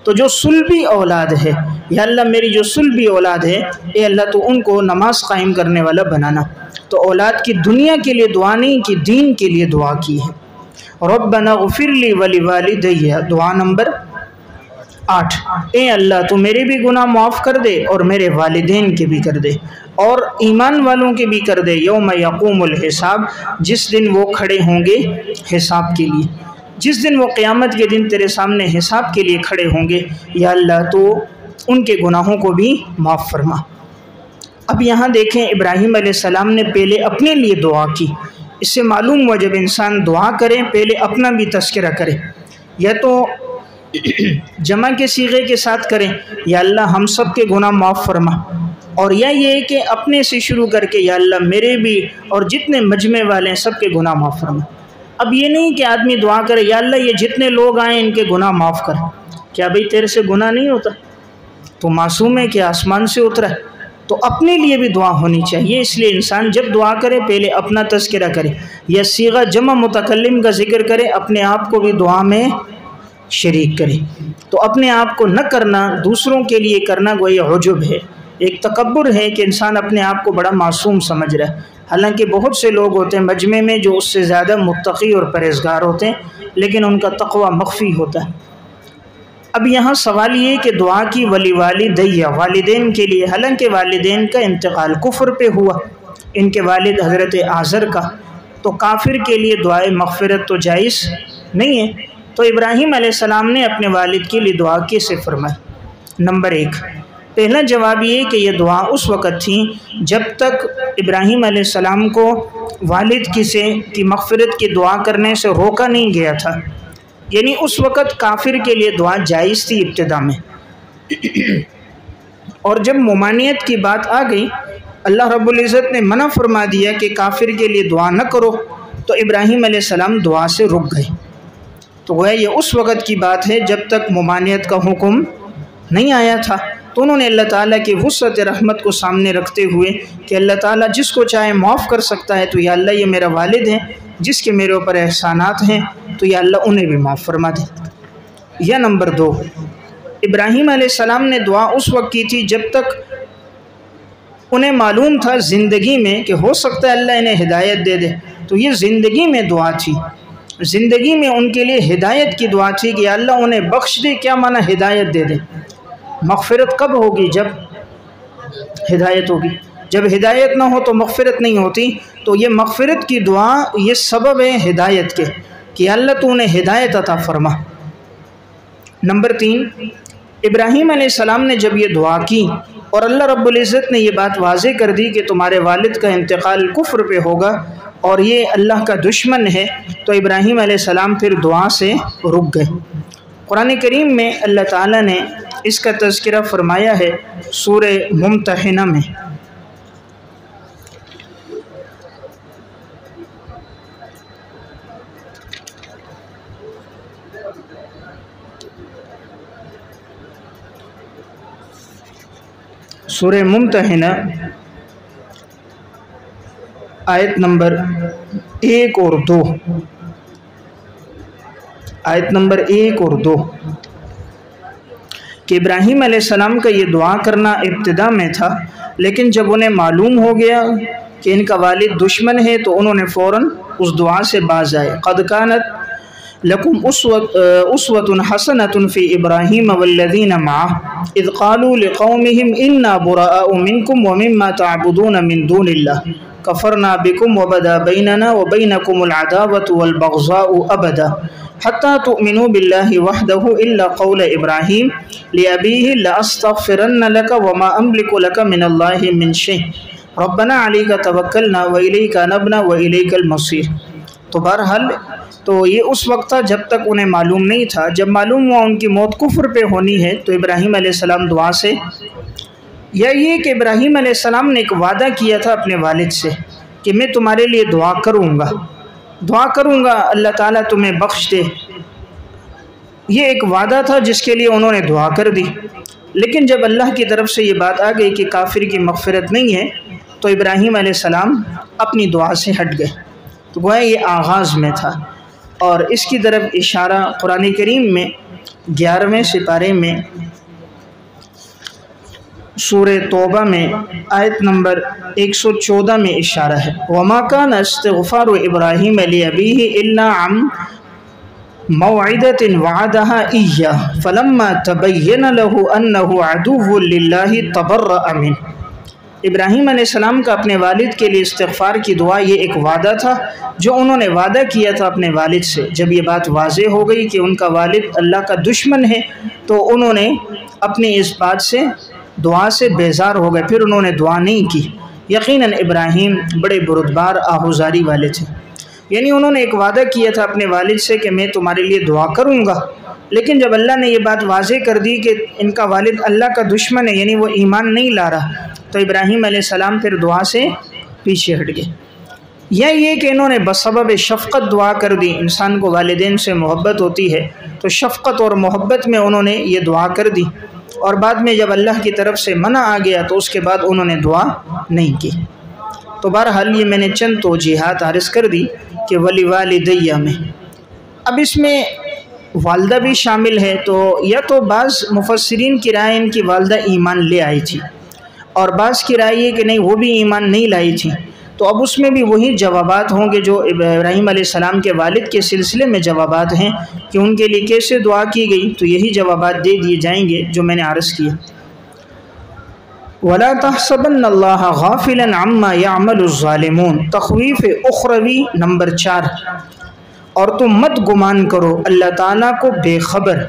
تو جو سلبی اولاد ہے، یا اللہ میری جو سلبی اولاد ہے، اے اللہ تو ان کو نماز قائم کرنے والا بنانا۔ تو اولاد کی دنیا کے لیے دعا نہیں کہ دین کے لیے دعا کی ہے۔ ربنا اغفر لی ولوالدی، دعا نمبر 8، اے اللہ تو میرے بھی گناہ معاف کر دے اور میرے والدین کے بھی کر دے، اور ایمان والوں کے بھی کر دے، یوم یقوم الحساب، جس دن وہ کھڑے ہوں گے حساب کے لیے، جس دن وہ قیامت کے دن تیرے سامنے حساب کے لیے کھڑے ہوں گے، یا اللہ تو ان کے گناہوں کو بھی معاف فرما۔ اب یہاں دیکھیں ابراہیم علیہ السلام نے پہلے اپنے لیے دعا کی۔ اس سے معلوم ہوا جب انسان دعا کرے پہلے اپنا بھی تذکرہ کرے، یا تو جمع کے صیغے کے ساتھ کریں یا اللہ ہم سب کے گناہ معاف فرما، اور یا یہ کہ اپنے سے شروع کر کے یا اللہ میرے بھی اور جتنے مجمع والے ہیں سب کے گناہ معاف فرما۔ اب یہ نہیں کہ آدمی دعا کرے یا اللہ یہ جتنے لوگ آئیں ان کے گناہ معاف کر، کیا بھئی تیرے سے گناہ نہیں ہوتا؟ تو معصوم ہے کہ آسمان سے اترا ہے؟ تو اپنے لیے بھی دعا ہونی چاہیے۔ اس لیے انسان جب دعا کرے پہلے اپنا تذکرہ کرے، یا صیغہ جمع متکلم کا ذکر کرے، اپنے آپ کو بھی دعا میں شریک کرے۔ تو اپنے آپ کو نہ کرنا، دوسروں کے لیے کرنا گویا عجب ہے، ایک تکبر ہے کہ انسان اپنے آپ کو بڑا معصوم سمجھ رہا ہے، حالانکہ بہت سے لوگ ہوتے ہیں مجمع میں جو اس سے زیادہ متقی اور پرہیزگار ہوتے ہیں، لیکن ان کا تقوی مخفی ہوتا ہے۔ اب یہاں سوال یہ کہ دعا کی ولی والدیہ، والدین کے لیے، حالانکہ والدین کا انتقال کفر پہ ہوا، ان کے والد حضرت آزر کا، تو کافر کے لیے دعائے مغفرت تو جائز نہیں ہے۔ تو ابراہیم علیہ السلام نے اپنے والد کے لیے دعا کیسے فرمائی؟ نمبر 1، پہلا جواب یہ کہ یہ دعا اس وقت تھی جب تک ابراہیم علیہ السلام کو والد کی مغفرت کی دعا کرنے سے روکا نہیں گیا تھا، یعنی اس وقت کافر کے لیے دعا جائز تھی ابتدا میں، اور جب ممانعت کی بات آ گئی، اللہ رب العزت نے منع فرما دیا کہ کافر کے لیے دعا نہ کرو، تو ابراہیم علیہ السلام دعا سے رک گئے۔ تو گویا یہ اس وقت کی بات ہے جب تک ممانعت کا حکم نہیں آیا تھا، تو انہوں نے اللہ تعالیٰ کی وسعت رحمت کو سامنے رکھتے ہوئے کہ اللہ تعالیٰ جس کو چاہے معاف کر سکتا ہے، تو یا اللہ یہ میرا والد ہے جس کے میرے اوپر احسانات ہیں، تو یا اللہ انہیں بھی معاف فرما دے۔ یا نمبر 2، ابراہیم علیہ السلام نے دعا اس وقت کی تھی جب تک انہیں معلوم تھا زندگی میں کہ ہو سکتا ہے اللہ انہیں ہدایت دے دے، تو یہ زندگی میں دعا تھی، زندگی میں ان کے لیے ہدایت کی دعا تھی کہ اللہ انہیں بخش دے۔ کیا معنی ہدایت دے دے؟ مغفرت کب ہوگی؟ جب ہدایت ہوگی۔ جب ہدایت نہ ہو تو مغفرت نہیں ہوتی، تو یہ مغفرت کی دعا یہ سبب ہے ہدایت کے کہ اللہ تو انہیں ہدایت عطا فرما۔ نمبر 3، ابراہیم علیہ السلام نے جب یہ دعا کی اور اللہ رب العزت نے یہ بات واضح کر دی کہ تمہارے والد کا انتقال کفر پہ ہوگا اور یہ اللہ کا دشمن ہے، تو ابراہیم علیہ السلام پھر دعا سے رک گئے۔ قرآن کریم میں اللہ تعالیٰ نے اس کا تذکرہ فرمایا ہے سورہ ممتحنہ میں۔ سورہ ممتحنہ آیت نمبر 1 اور 2، آیت نمبر 1 اور 2 کہ ابراہیم علیہ السلام کا یہ دعا کرنا ابتدا میں تھا، لیکن جب انہیں معلوم ہو گیا کہ ان کا والد دشمن ہے تو انہوں نے فوراً اس دعا سے باز آئے۔ قد کانت لکم اسوۃ حسنۃ فی ابراہیم والذین معہ اذ قالوا لقومہم انا براء منکم ومما تعبدون من دون اللہ کفرنا بکم وبدا بیننا وبینکم العداوۃ والبغضاء ابدا حتی تؤمنوا باللہ وحدہ الا قول ابراہیم لأبیہ لأستغفرن لک وما املک لک من اللہ من شیء ربنا علیک توکلنا وإلیک انبنا وإلیک المصیر۔ تو بہرحال تو یہ اس وقت تھا جب تک انہیں معلوم نہیں تھا۔ جب معلوم ہوا ان کی موت کفر پہ ہونی ہے تو ابراہیم علیہ السلام دعا سے، یا یہ کہ ابراہیم علیہ السلام نے ایک وعدہ کیا تھا اپنے والد سے کہ میں تمہارے لیے دعا کروں گا اللہ تعالیٰ تمہیں بخش دے۔ یہ ایک وعدہ تھا جس کے لیے انہوں نے دعا کر دی، لیکن جب اللہ کی طرف سے یہ بات آ گئی کہ کافر کی مغفرت نہیں ہے تو ابراہیم علیہ السلام اپنی دعا سے ہٹ گئے۔ تو گویا یہ آغاز میں تھا، اور اس کی طرف اشارہ قرآن کریم میں 11ویں سپارے میں سورہ توبہ میں آیت نمبر 114 میں اشارہ ہے۔ وَمَا كَانَ اسْتِغْفَارُ إِبْرَاهِيمَ لِأَبِيهِ إِلَّا عَنْ مَوْعِدَةٍ وَعَدَهَا إِيَّاهُ فَلَمَّا تَبَيَّنَ لَهُ أَنَّهُ عَدُوٌّ لِلَّهِ تَبَرَّأَ مِنْهُ۔ ابراہیم علیہ السلام کا اپنے والد کے لیے استغفار کی دعا یہ ایک وعدہ تھا جو انہوں نے وعدہ کیا تھا اپنے والد سے۔ جب یہ بات واضح ہو گئی کہ ان کا والد اللہ کا دشمن ہے تو انہوں نے اپنی اس بات سے دعا سے بیزار ہو گئے، پھر انہوں نے دعا نہیں کی۔ یقیناً ابراہیم بڑے بردبار آہوزاری والے تھے، یعنی انہوں نے ایک وعدہ کیا تھا اپنے والد سے کہ میں تمہارے لیے دعا کروں گا، لیکن جب اللہ نے یہ بات واضح کر دی کہ ان کا والد اللہ کا دشمن ہے، یعنی وہ ایمان نہیں لا رہا، تو ابراہیم علیہ السلام پھر دعا سے پیچھے ہٹ گئے۔ یا یہ کہ انہوں نے بسبب شفقت دعا کر دی۔ انسان کو والدین سے محبت ہوتی ہے تو شفقت اور محبت میں انہوں نے یہ دعا کر دی، اور بعد میں جب اللہ کی طرف سے منع آ گیا تو اس کے بعد انہوں نے دعا نہیں کی۔ تو بہرحال یہ میں نے چند توجیحات عرض کر دی کہ ولی والدیہ میں، اب اس میں والدہ بھی شامل ہے، تو یا تو بعض مفسرین کی رائے ان کی والدہ ایمان لے آئی تھی، اور بعض کی رائے یہ کہ نہیں وہ بھی ایمان نہیں لائی تھی، تو اب اس میں بھی وہی جوابات ہوں گے جو ابراہیم علیہ السلام کے والد کے سلسلے میں جوابات ہیں کہ ان کے لیے کیسے دعا کی گئی، تو یہی جوابات دے دیے جائیں گے جو میں نے عرض کیا۔ وَلَا تَحْسَبَنَّ اللَّهَ غَافِلًا عَمَّا يَعْمَلُ الظَّالِمُونَ، تخویف اخروی نمبر 4، اور تم مت گمان کرو اللہ تعالیٰ کو بے خبر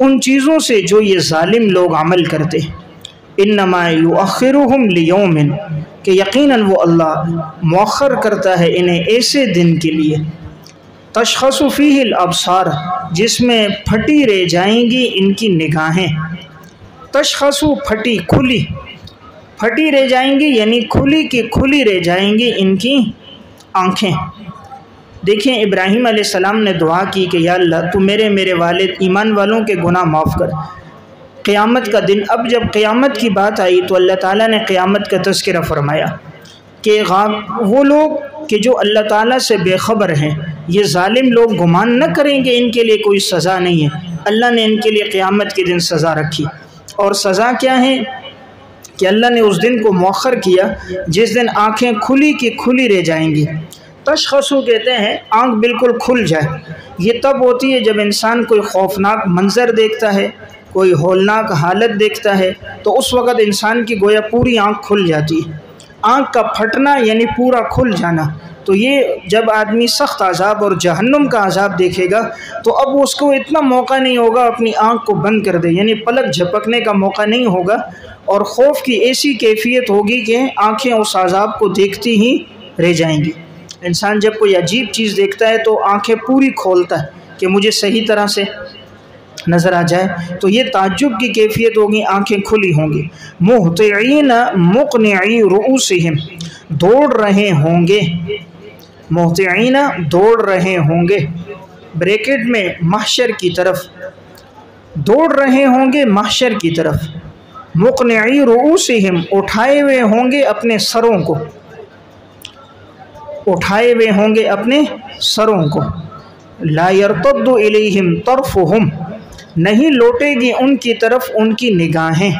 ان چیزوں سے جو یہ ظالم لوگ عمل کرتے۔ انما یؤخرہم لیوم، کہ یقیناً وہ اللہ مؤخر کرتا ہے انہیں ایسے دن کے لیے، تشخص فیہ الابصار، جس میں پھٹی رہ جائیں گی ان کی نگاہیں۔ تشخص پھٹی کھلی، پھٹی رہ جائیں گی یعنی کھلی کی کھلی رہ جائیں گی ان کی آنکھیں۔ دیکھیں ابراہیم علیہ السلام نے دعا کی کہ یا اللہ تو میرے والد ایمان والوں کے گناہ معاف کر۔ قیامت کا دن، اب جب قیامت کی بات آئی تو اللہ تعالیٰ نے قیامت کا تذکرہ فرمایا کہ وہ لوگ کہ جو اللہ تعالیٰ سے بے خبر ہیں، یہ ظالم لوگ گمان نہ کریں گے ان کے لیے کوئی سزا نہیں ہے۔ اللہ نے ان کے لیے قیامت کے دن سزا رکھی، اور سزا کیا ہے کہ اللہ نے اس دن کو مؤخر کیا جس دن آنکھیں کھلی کی کھلی رہ جائیں گی۔ تشخصو کہتے ہیں آنکھ بالکل کھل جائے، یہ تب ہوتی ہے جب انسان کوئی خوفناک منظر دیکھتا ہے، کوئی ہولناک حالت دیکھتا ہے، تو اس وقت انسان کی گویا پوری آنکھ کھل جاتی ہے۔ آنکھ کا پھٹنا یعنی پورا کھل جانا، تو یہ جب آدمی سخت عذاب اور جہنم کا عذاب دیکھے گا تو اب اس کو اتنا موقع نہیں ہوگا اپنی آنکھ کو بند کر دے، یعنی پلک جھپکنے کا موقع نہیں ہوگا، اور خوف کی ایسی کیفیت ہوگی کہ آنکھیں اس عذاب کو دیکھتی ہی رہ جائیں گی۔ انسان جب کوئی عجیب چیز دیکھتا ہے تو آنکھیں پوری کھولتا ہے کہ مجھے صحیح طرح سے نظر آ جائے، تو یہ تعجب کی کیفیت ہوگی، آنکھیں کھلی ہوں گی۔ مہطعین مقنعی رؤوسہم، دوڑ رہے ہوں گے، مہطعین دوڑ رہے ہوں گے، بریکٹ میں محشر کی طرف، دوڑ رہے ہوں گے محشر کی طرف۔ مقنعی رؤوسہم، اٹھائے ہوئے ہوں گے اپنے سروں کو، اٹھائے ہوئے ہوں گے اپنے سروں کو۔ لا یرتد الیہم طرفہم، نہیں لوٹے گی ان کی طرف ان کی نگاہیں،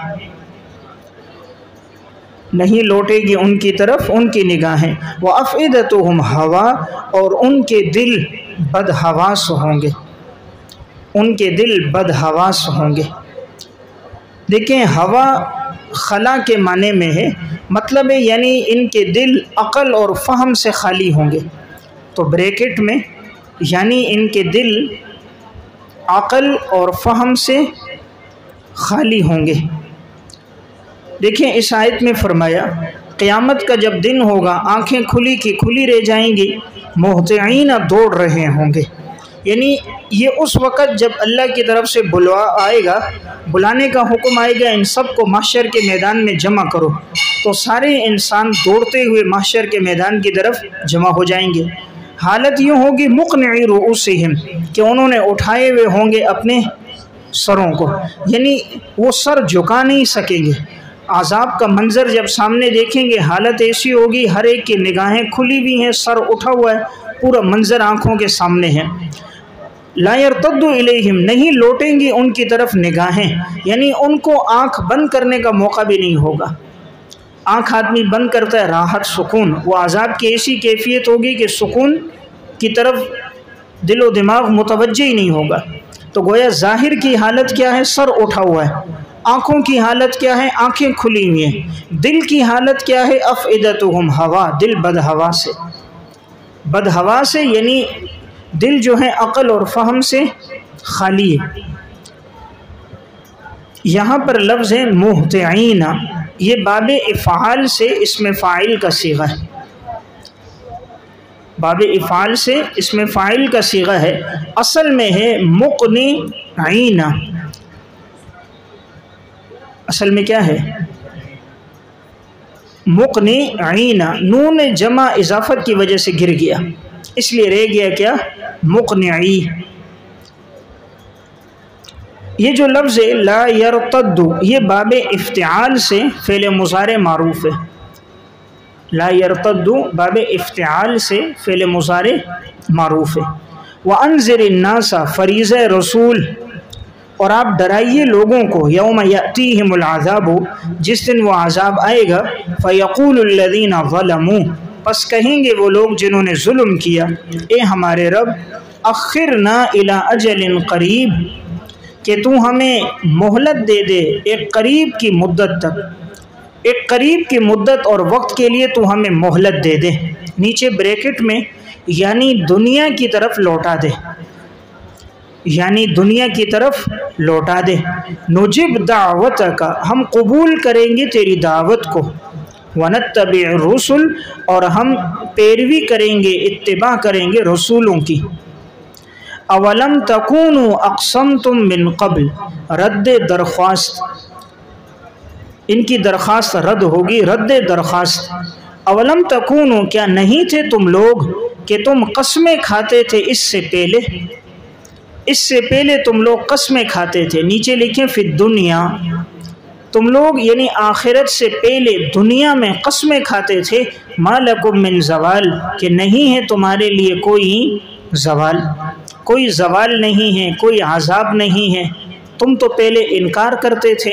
نہیں لوٹے گی ان کی طرف ان کی نگاہیں۔ وَأَفْئِدَتُهُمْ ہوا، اور ان کے دل بدحواس ہوں گے، ان کے دل بدحواس ہوں گے۔ دیکھیں ہوا خلا کے معنی میں ہے، مطلب ہے یعنی ان کے دل عقل اور فہم سے خالی ہوں گے، تو بریکٹ میں یعنی ان کے دل عقل اور فہم سے خالی ہوں گے۔ دیکھیں اس آیت میں فرمایا قیامت کا جب دن ہوگا آنکھیں کھلی کی کھلی رہ جائیں گی، مہطعین دوڑ رہے ہوں گے، یعنی یہ اس وقت جب اللہ کی طرف سے آئے گا، بلانے کا حکم آئے گا ان سب کو محشر کے میدان میں جمع کرو، تو سارے انسان دوڑتے ہوئے محشر کے میدان کی طرف جمع ہو جائیں گے۔ حالت یوں ہوگی مقنعی رؤوسہم، کہ انہوں نے اٹھائے ہوئے ہوں گے اپنے سروں کو، یعنی وہ سر جھکا نہیں سکیں گے۔ عذاب کا منظر جب سامنے دیکھیں گے حالت ایسی ہوگی، ہر ایک کی نگاہیں کھلی ہوئی ہیں، سر اٹھا ہوا ہے، پورا منظر آنکھوں کے سامنے ہے۔ لا یرتد الیہم، نہیں لوٹیں گی ان کی طرف نگاہیں، یعنی ان کو آنکھ بند کرنے کا موقع بھی نہیں ہوگا۔ آنکھ آدمی بند کرتا ہے راحت سکون، وہ عذاب کی ایسی کیفیت ہوگی کہ سکون کی طرف دل و دماغ متوجہ ہی نہیں ہوگا۔ تو گویا ظاہر کی حالت کیا ہے؟ سر اٹھا ہوا ہے۔ آنکھوں کی حالت کیا ہے؟ آنکھیں کھلی ہوئی ہیں۔ دل کی حالت کیا ہے؟ افئدتہم ہوا، دل بدہوا سے، بدہوا سے یعنی دل جو ہے عقل اور فہم سے خالی ہے۔ یہاں پر لفظ ہے مہطعین، یہ باب افعال سے اسم فاعل کا صیغہ ہے، باب افعال سے اسم فاعل کا صیغہ ہے، اصل میں ہے مقنعین، اصل میں کیا ہے؟ مقنعین، نون جمع اضافت کی وجہ سے گر گیا، اس لیے رہ گیا کیا؟ مقنعی۔ یہ جو لفظ ہے لا یرتد، یہ باب افتعال سے فعل مضارع معروف ہے، لا یرتد باب افتعال سے فعل مضارع معروف ہے۔ وانذر الناس، فریضہ رسول، اور آپ ڈرائیے لوگوں کو، یوم یأتیہم العذاب، جس دن وہ عذاب آئے گا، فیقول الذین ظلموا، پس کہیں گے وہ لوگ جنہوں نے ظلم کیا، اے ہمارے رب، اخرنا الی اجل قریب، کہ تو ہمیں مہلت دے دے ایک قریب کی مدت تک، ایک قریب کی مدت اور وقت کے لیے تو ہمیں مہلت دے دے، نیچے بریکٹ میں یعنی دنیا کی طرف لوٹا دے، یعنی دنیا کی طرف لوٹا دے۔ نجب دعوتک، ہم قبول کریں گے تیری دعوت کو، ونتبع الرسل، اور ہم پیروی کریں گے، اتباع کریں گے رسولوں کی۔ اولم تکونوا اقسمتم من قبل، رد درخواست، ان کی درخواست رد ہوگی، رد درخواست۔ اولم تکونوا، کیا نہیں تھے تم لوگ کہ تم قسمیں کھاتے تھے اس سے پہلے، اس سے پہلے تم لوگ قسمیں کھاتے تھے، نیچے لکھیں فی الدنیا، تم لوگ یعنی آخرت سے پہلے دنیا میں قسمیں کھاتے تھے، ما لکم من زوال، کہ نہیں ہے تمہارے لیے کوئی زوال، کوئی زوال نہیں ہے، کوئی عذاب نہیں ہے، تم تو پہلے انکار کرتے تھے۔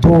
2,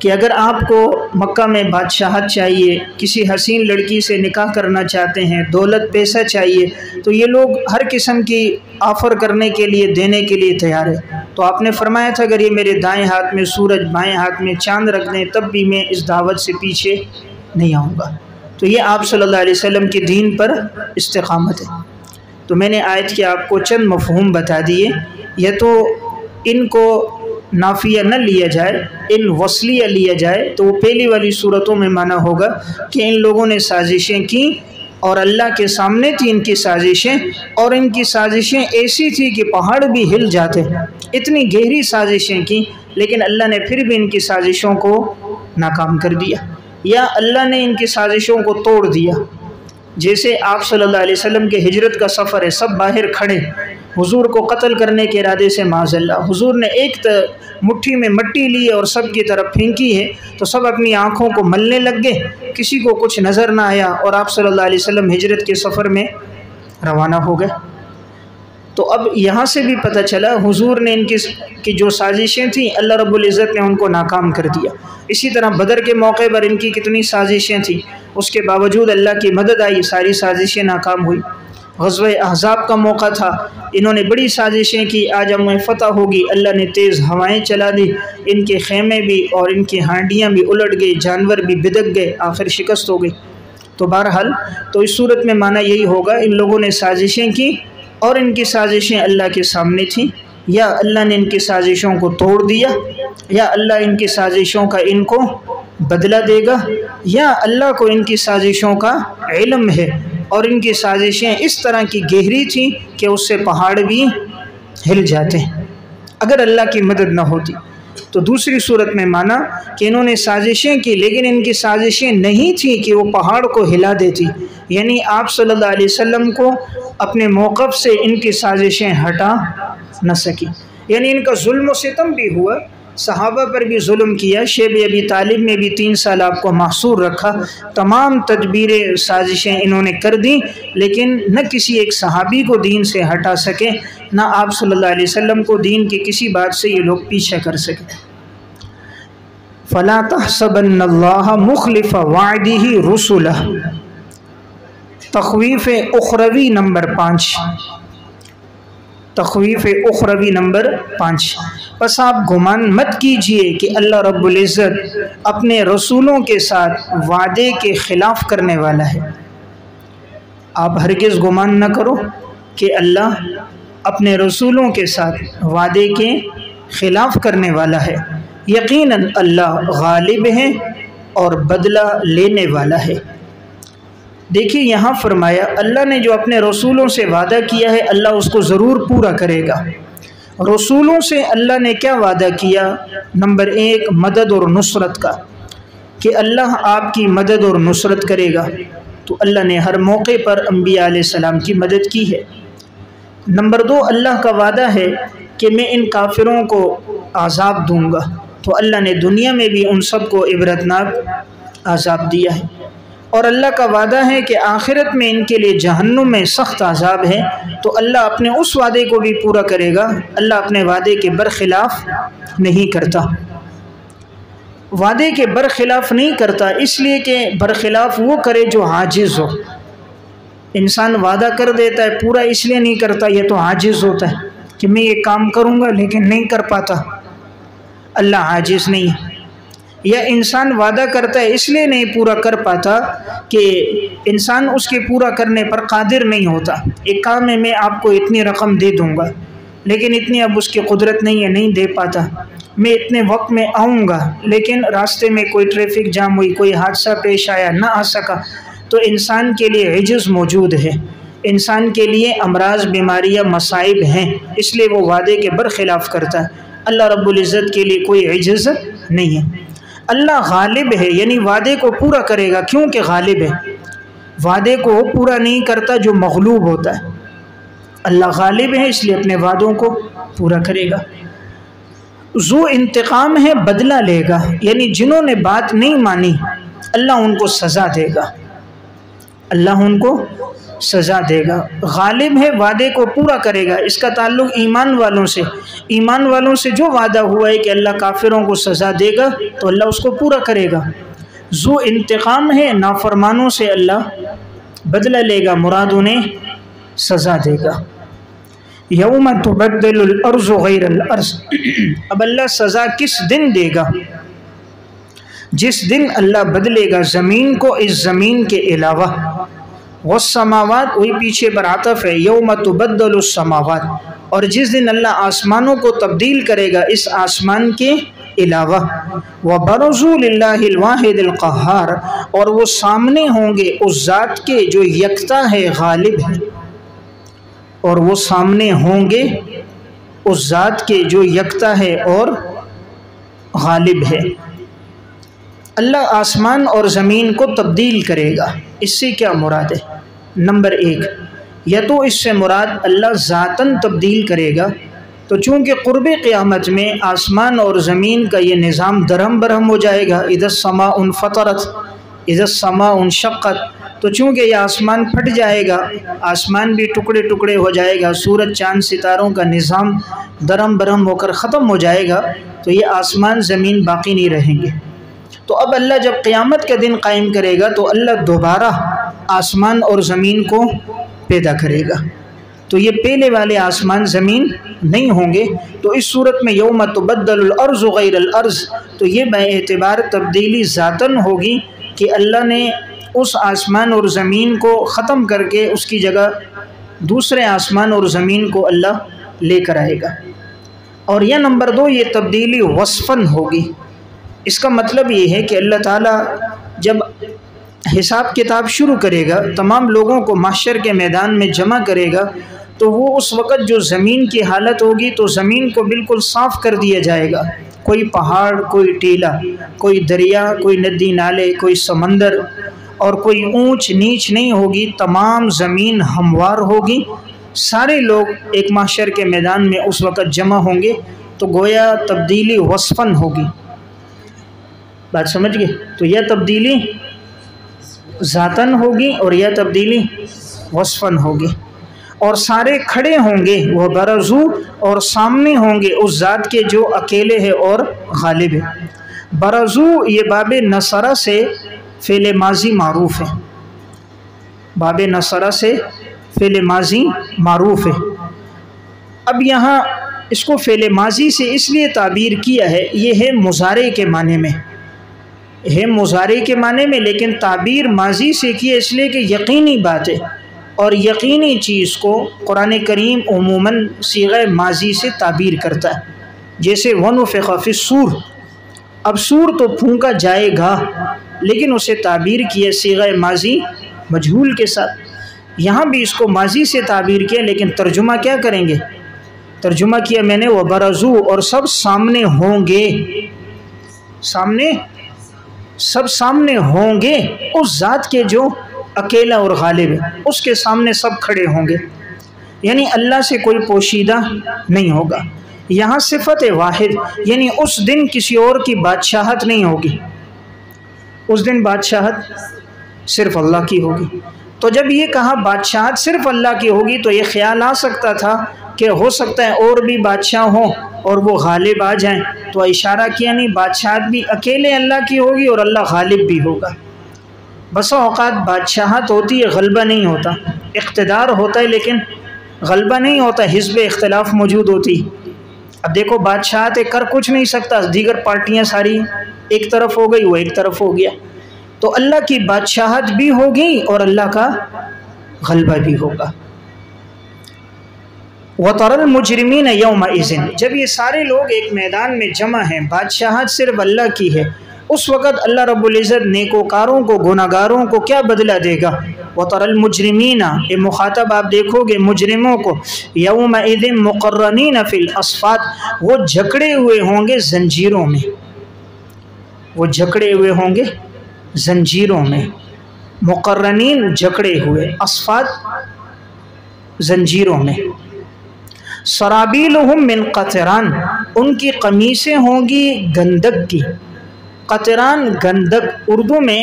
کہ اگر آپ کو مکہ میں بادشاہت چاہیے، کسی حسین لڑکی سے نکاح کرنا چاہتے ہیں، دولت پیسہ چاہیے، تو یہ لوگ ہر قسم کی آفر کرنے کے لیے، دینے کے لیے تیار ہے۔ تو آپ نے فرمایا تھا اگر یہ میرے دائیں ہاتھ میں سورج، بائیں ہاتھ میں چاند رکھ دیں تب بھی میں اس دعوت سے پیچھے نہیں آؤں گا۔ تو یہ آپ صلی اللہ علیہ وسلم کے دین پر استقامت ہے۔ تو میں نے آیت کے آپ کو چند مفہوم بتا دیے، یا تو ان کو نافیہ نہ لیا جائے، ان وصلیہ لیا جائے تو وہ پہلی والی صورتوں میں معنی ہوگا کہ ان لوگوں نے سازشیں کی اور اللہ کے سامنے تھی ان کی سازشیں، اور ان کی سازشیں ایسی تھی کہ پہاڑ بھی ہل جاتے، اتنی گہری سازشیں کی، لیکن اللہ نے پھر بھی ان کی سازشوں کو ناکام کر دیا، یا اللہ نے ان کی سازشوں کو توڑ دیا۔ جیسے آپ صلی اللہ علیہ وسلم کے ہجرت کا سفر ہے، سب باہر کھڑے حضور کو قتل کرنے کے ارادے سے، معاذ اللہ حضور نے ایک مٹھی میں مٹی لی اور سب کی طرف پھینکی ہے، تو سب اپنی آنکھوں کو ملنے لگ گئے، کسی کو کچھ نظر نہ آیا، اور آپ صلی اللہ علیہ وسلم ہجرت کے سفر میں روانہ ہو گئے۔ تو اب یہاں سے بھی پتہ چلا حضور نے ان کی جو سازشیں تھیں اللہ رب العزت نے ان کو ناکام کر دیا۔ اسی طرح بدر کے موقع پر ان کی کتنی سازشیں تھیں، اس کے باوجود اللہ کی مدد آئی، ساری سازشیں ناکام ہوئی۔ غزوہ احزاب کا موقع تھا، انہوں نے بڑی سازشیں کی، آج ہمیں فتح ہوگی، اللہ نے تیز ہوائیں چلا دی، ان کے خیمے بھی اور ان کی ہانڈیاں بھی الٹ گئی، جانور بھی بدک گئے، آخر شکست ہو گئی۔ تو بہرحال تو اس صورت میں معنی یہی ہوگا ان لوگوں نے سازشیں کی اور ان کی سازشیں اللہ کے سامنے تھیں، یا اللہ نے ان کی سازشوں کو توڑ دیا، یا اللہ ان کی سازشوں کا ان کو بدلہ دے گا، یا اللہ کو ان کی سازشوں کا علم ہے اور ان کی سازشیں اس طرح کی گہری تھیں کہ اس سے پہاڑ بھی ہل جاتے ہیں اگر اللہ کی مدد نہ ہوتی۔ تو دوسری صورت میں مانا کہ انہوں نے سازشیں کی، لیکن ان کی سازشیں نہیں تھیں کہ وہ پہاڑ کو ہلا دیتی، یعنی آپ صلی اللہ علیہ وسلم کو اپنے موقف سے ان کی سازشیں ہٹا نہ سکی، یعنی ان کا ظلم و ستم بھی ہوا، صحابہ پر بھی ظلم کیا، شیب ابی طالب میں بھی 3 سال آپ کو محصور رکھا، تمام تدبیریں سازشیں انہوں نے کر دیں، لیکن نہ کسی ایک صحابی کو دین سے ہٹا سکے، نہ آپ صلی اللہ علیہ وسلم کو دین کی کسی بات سے یہ لوگ پیچھا کر سکے۔ فَلَا تَحْسَبَنَّ اللَّهَ مُخْلِفَ وَعْدِهِ رُسُلَهُ، تخویف اخروی نمبر 5، تخویف اخروی نمبر 5۔ پس آپ گمان مت کیجئے کہ اللہ رب العزت اپنے رسولوں کے ساتھ وعدے کے خلاف کرنے والا ہے۔ آپ ہرگز گمان نہ کرو کہ اللہ اپنے رسولوں کے ساتھ وعدے کے خلاف کرنے والا ہے، یقیناً اللہ غالب ہے اور بدلہ لینے والا ہے۔ دیکھیے یہاں فرمایا اللہ نے جو اپنے رسولوں سے وعدہ کیا ہے اللہ اس کو ضرور پورا کرے گا۔ رسولوں سے اللہ نے کیا وعدہ کیا؟ نمبر 1 مدد اور نصرت کا، کہ اللہ آپ کی مدد اور نصرت کرے گا، تو اللہ نے ہر موقع پر انبیاء علیہ السلام کی مدد کی ہے۔ نمبر 2 اللہ کا وعدہ ہے کہ میں ان کافروں کو عذاب دوں گا، تو اللہ نے دنیا میں بھی ان سب کو عبرتناک عذاب دیا ہے، اور اللہ کا وعدہ ہے کہ آخرت میں ان کے لیے جہنم میں سخت عذاب ہے، تو اللہ اپنے اس وعدے کو بھی پورا کرے گا۔ اللہ اپنے وعدے کے برخلاف نہیں کرتا، وعدے کے برخلاف نہیں کرتا، اس لیے کہ برخلاف وہ کرے جو عاجز ہو۔ انسان وعدہ کر دیتا ہے پورا اس لیے نہیں کرتا، یہ تو عاجز ہوتا ہے کہ میں یہ کام کروں گا لیکن نہیں کر پاتا۔ اللہ عاجز نہیں ہے۔ یا انسان وعدہ کرتا ہے اس لیے نہیں پورا کر پاتا کہ انسان اس کے پورا کرنے پر قادر نہیں ہوتا۔ ایک کام ہے میں آپ کو اتنی رقم دے دوں گا، لیکن اتنی اب اس کی قدرت نہیں ہے، نہیں دے پاتا۔ میں اتنے وقت میں آؤں گا، لیکن راستے میں کوئی ٹریفک جام ہوئی، کوئی حادثہ پیش آیا، نہ آ سکا، تو انسان کے لیے عجز موجود ہے، انسان کے لیے امراض، بیماریاں، مصائب ہیں، اس لیے وہ وعدے کے برخلاف کرتا ہے۔ اللہ رب العزت کے لیے کوئی عجز نہیں ہے۔ اللہ غالب ہے، یعنی وعدے کو پورا کرے گا، کیونکہ غالب ہے۔ وعدے کو پورا نہیں کرتا جو مغلوب ہوتا ہے۔ اللہ غالب ہے اس لیے اپنے وعدوں کو پورا کرے گا۔ ذو انتقام ہے، بدلہ لے گا، یعنی جنہوں نے بات نہیں مانی اللہ ان کو سزا دے گا، اللہ ان کو سزا دے گا۔ غالب ہے، وعدے کو پورا کرے گا۔ اس کا تعلق ایمان والوں سے، ایمان والوں سے جو وعدہ ہوا ہے کہ اللہ کافروں کو سزا دے گا تو اللہ اس کو پورا کرے گا۔ ذو انتقام ہے، نافرمانوں سے اللہ بدلہ لے گا، مراد انہیں سزا دے گا۔ یوم تبدل الارض غیر الارض، اب اللہ سزا کس دن دے گا؟ جس دن اللہ بدلے گا زمین کو اس زمین کے علاوہ۔ والسماوات، وہی پیچھے پر عطف ہے، یوم تبدل السماوات، اور جس دن اللہ آسمانوں کو تبدیل کرے گا اس آسمان کے علاوہ۔ وَبَرَزُوا لِلَّهِ الْوَاحِدِ الْقَهَّارِ، اور وہ سامنے ہوں گے اس ذات کے جو یکتا ہے، غالب ہے، اور وہ سامنے ہوں گے اس ذات کے جو یکتا ہے اور غالب ہے۔ اللہ آسمان اور زمین کو تبدیل کرے گا، اس سے کیا مراد ہے؟ نمبر 1، یا تو اس سے مراد اللہ ذاتاً تبدیل کرے گا، تو چونکہ قرب قیامت میں آسمان اور زمین کا یہ نظام درہم برہم ہو جائے گا، اذا السماء انفطرت، اذا السماء انشقت، تو چونکہ یہ آسمان پھٹ جائے گا، آسمان بھی ٹکڑے ٹکڑے ہو جائے گا، سورج چاند ستاروں کا نظام درہم برہم ہو کر ختم ہو جائے گا، تو یہ آسمان زمین باقی نہیں رہیں گے۔ تو اب اللہ جب قیامت کا دن قائم کرے گا تو اللہ دوبارہ آسمان اور زمین کو پیدا کرے گا، تو یہ پہلے والے آسمان زمین نہیں ہوں گے۔ تو اس صورت میں یوم تبدل الارض غیر الارض، تو یہ بے اعتبار تبدیلی ذاتاً ہوگی کہ اللہ نے اس آسمان اور زمین کو ختم کر کے اس کی جگہ دوسرے آسمان اور زمین کو اللہ لے کر آئے گا۔ اور یہ نمبر 2، یہ تبدیلی وصفاً ہوگی۔ اس کا مطلب یہ ہے کہ اللہ تعالیٰ جب حساب کتاب شروع کرے گا، تمام لوگوں کو محشر کے میدان میں جمع کرے گا، تو وہ اس وقت جو زمین کی حالت ہوگی تو زمین کو بالکل صاف کر دیا جائے گا، کوئی پہاڑ، کوئی ٹیلا، کوئی دریا، کوئی ندی نالے، کوئی سمندر اور کوئی اونچ نیچ نہیں ہوگی، تمام زمین ہموار ہوگی، سارے لوگ ایک محشر کے میدان میں اس وقت جمع ہوں گے، تو گویا تبدیلی وصفاً ہوگی۔ بات سمجھ گئے؟ تو یہ تبدیلی ذاتاً ہوگی اور یہ تبدیلی وصفاً ہوگی، اور سارے کھڑے ہوں گے، وہ برزو، اور سامنے ہوں گے اس ذات کے جو اکیلے ہے اور غالب ہے۔ برزو یہ باب نصرہ سے فعل ماضی معروف ہے، باب نصرہ سے فعل ماضی معروف ہے۔ اب یہاں اس کو فعل ماضی سے اس لیے تعبیر کیا ہے، یہ ہے مضارع کے معنی میں، ہے مضارع کے معنی میں، لیکن تعبیر ماضی سے کی اس لیے کہ یقینی بات ہے، اور یقینی چیز کو قرآن کریم عموماً صیغہ ماضی سے تعبیر کرتا ہے۔ جیسے وَنُفِخَ فِي الصُّورِ، اب سور تو پھونکا جائے گا، لیکن اسے تعبیر کیا صیغہ ماضی مجہول کے ساتھ۔ یہاں بھی اس کو ماضی سے تعبیر کیا، لیکن ترجمہ کیا کریں گے؟ ترجمہ کیا میں نے وَبَرَزُوا، اور سب سامنے ہوں گے، سامنے، سب سامنے ہوں گے اس ذات کے جو اکیلا اور غالب ہے، اس کے سامنے سب کھڑے ہوں گے، یعنی اللہ سے کوئی پوشیدہ نہیں ہوگا۔ یہاں صفت واحد، یعنی اس دن کسی اور کی بادشاہت نہیں ہوگی، اس دن بادشاہت صرف اللہ کی ہوگی۔ تو جب یہ کہا بادشاہت صرف اللہ کی ہوگی تو یہ خیال آ سکتا تھا کہ ہو سکتا ہے اور بھی بادشاہ ہوں اور وہ غالب آ جائیں، تو اشارہ کیا نہیں، بادشاہت بھی اکیلے اللہ کی ہوگی اور اللہ غالب بھی ہوگا۔ بسا اوقات بادشاہت ہوتی ہے، غلبہ نہیں ہوتا، اقتدار ہوتا ہے لیکن غلبہ نہیں ہوتا، حزب اختلاف موجود ہوتی۔ اب دیکھو بادشاہت کر کچھ نہیں سکتا، دیگر پارٹیاں ساری ایک طرف ہو گئی، وہ ایک طرف ہو گیا، تو اللہ کی بادشاہت بھی ہوگی اور اللہ کا غلبہ بھی ہوگا۔ وَتَرَى الْمُجْرِمِينَ يَوْمَئِذٍ، جب یہ سارے لوگ ایک میدان میں جمع ہیں، بادشاہت صرف اللہ کی ہے، اس وقت اللہ رب العزت نیکوکاروں کو، گناہگاروں کو کیا بدلہ دے گا؟ وَتَرَى الْمُجْرِمِينَ، یہ مخاطب آپ دیکھو گے مجرموں کو، يَوْمَئِذٍ مُقَرَّنِينَ فِي الْأَصْفَادِ، وہ جکڑے ہوئے ہوں گے زنجیروں میں، وہ جکڑے ہوئے ہوں گے زنجیروں میں، مقرنین جکڑے ہوئے، اصفاد زنجیروں میں۔ سرابیلہم من قطران، ان کی قمیصیں ہوں گی گندک کی، قطران گندک، اردو میں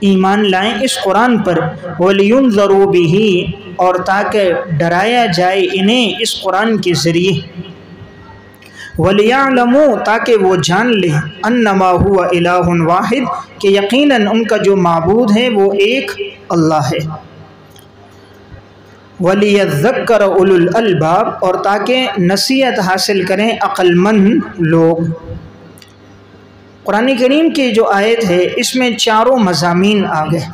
ایمان لائیں اس قرآن پر، وَلِيُنذَرُوا بِهِ اور تاکہ ڈرایا جائے انہیں اس قرآن کے ذریعے، وَلِيَعْلَمُوا تاکہ وہ جان لیں، أَنَّمَا هُوَ إِلَٰهٌ وَاحِدٌ کہ یقیناً ان کا جو معبود ہے وہ ایک اللہ ہے، وَلِيَذَّكَّرَ أُولُو الْأَلْبَابِ اور تاکہ نصیحت حاصل کریں عقل مند لوگ۔ قرآن کریم کی جو آیت ہے اس میں چاروں مضامین آ گئے،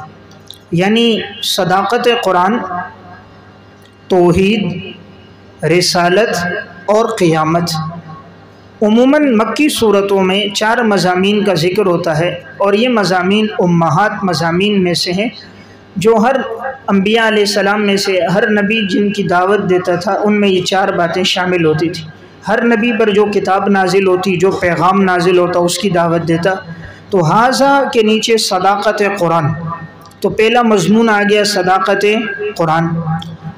یعنی صداقت قرآن، توحید، رسالت اور قیامت۔ عموماً مکی صورتوں میں 4 مضامین کا ذکر ہوتا ہے، اور یہ مضامین امہات مضامین میں سے ہیں جو ہر انبیاء علیہ السلام میں سے ہر نبی جن کی دعوت دیتا تھا ان میں یہ 4 باتیں شامل ہوتی تھیں۔ ہر نبی پر جو کتاب نازل ہوتی، جو پیغام نازل ہوتا اس کی دعوت دیتا۔ تو ھذا کے نیچے صداقت قرآن، تو پہلا مضمون آ گیا صداقت قرآن۔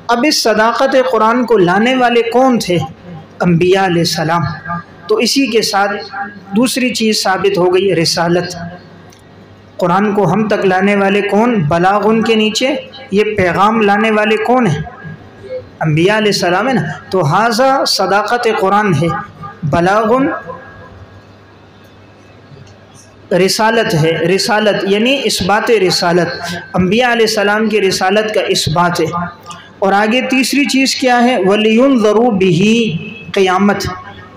اب اس صداقت قرآن کو لانے والے کون تھے؟ انبیاء علیہ السلام۔ تو اسی کے ساتھ دوسری چیز ثابت ہو گئی رسالت، قرآن کو ہم تک لانے والے کون؟ بلاغ ان کے نیچے یہ پیغام لانے والے کون ہیں؟ انبیاء علیہ السلام ہے نا۔ تو ھذا صداقت قرآن ہے، بلاغ رسالت ہے، رسالت یعنی اثبات رسالت، انبیاء علیہ السلام کی رسالت کا اثبات ہے۔ اور آگے تیسری چیز کیا ہے؟ وَلِيُنذَرُوا بِهِ قیامت،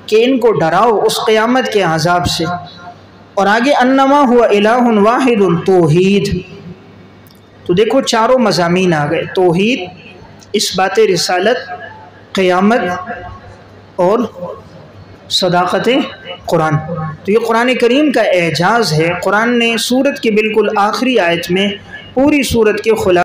کہ ان کو ڈراؤ اس قیامت کے عذاب سے۔ اور آگے انما هو الہ واحد، توحید۔ تو دیکھو چاروں مضامین آ گئے، توحید، اثبات رسالت، قیامت اور صداقت قرآن۔ تو یہ قرآن کریم کا اعجاز ہے۔ قرآن نے سورت کی بالکل آخری آیت میں پوری سورت کے خلاصے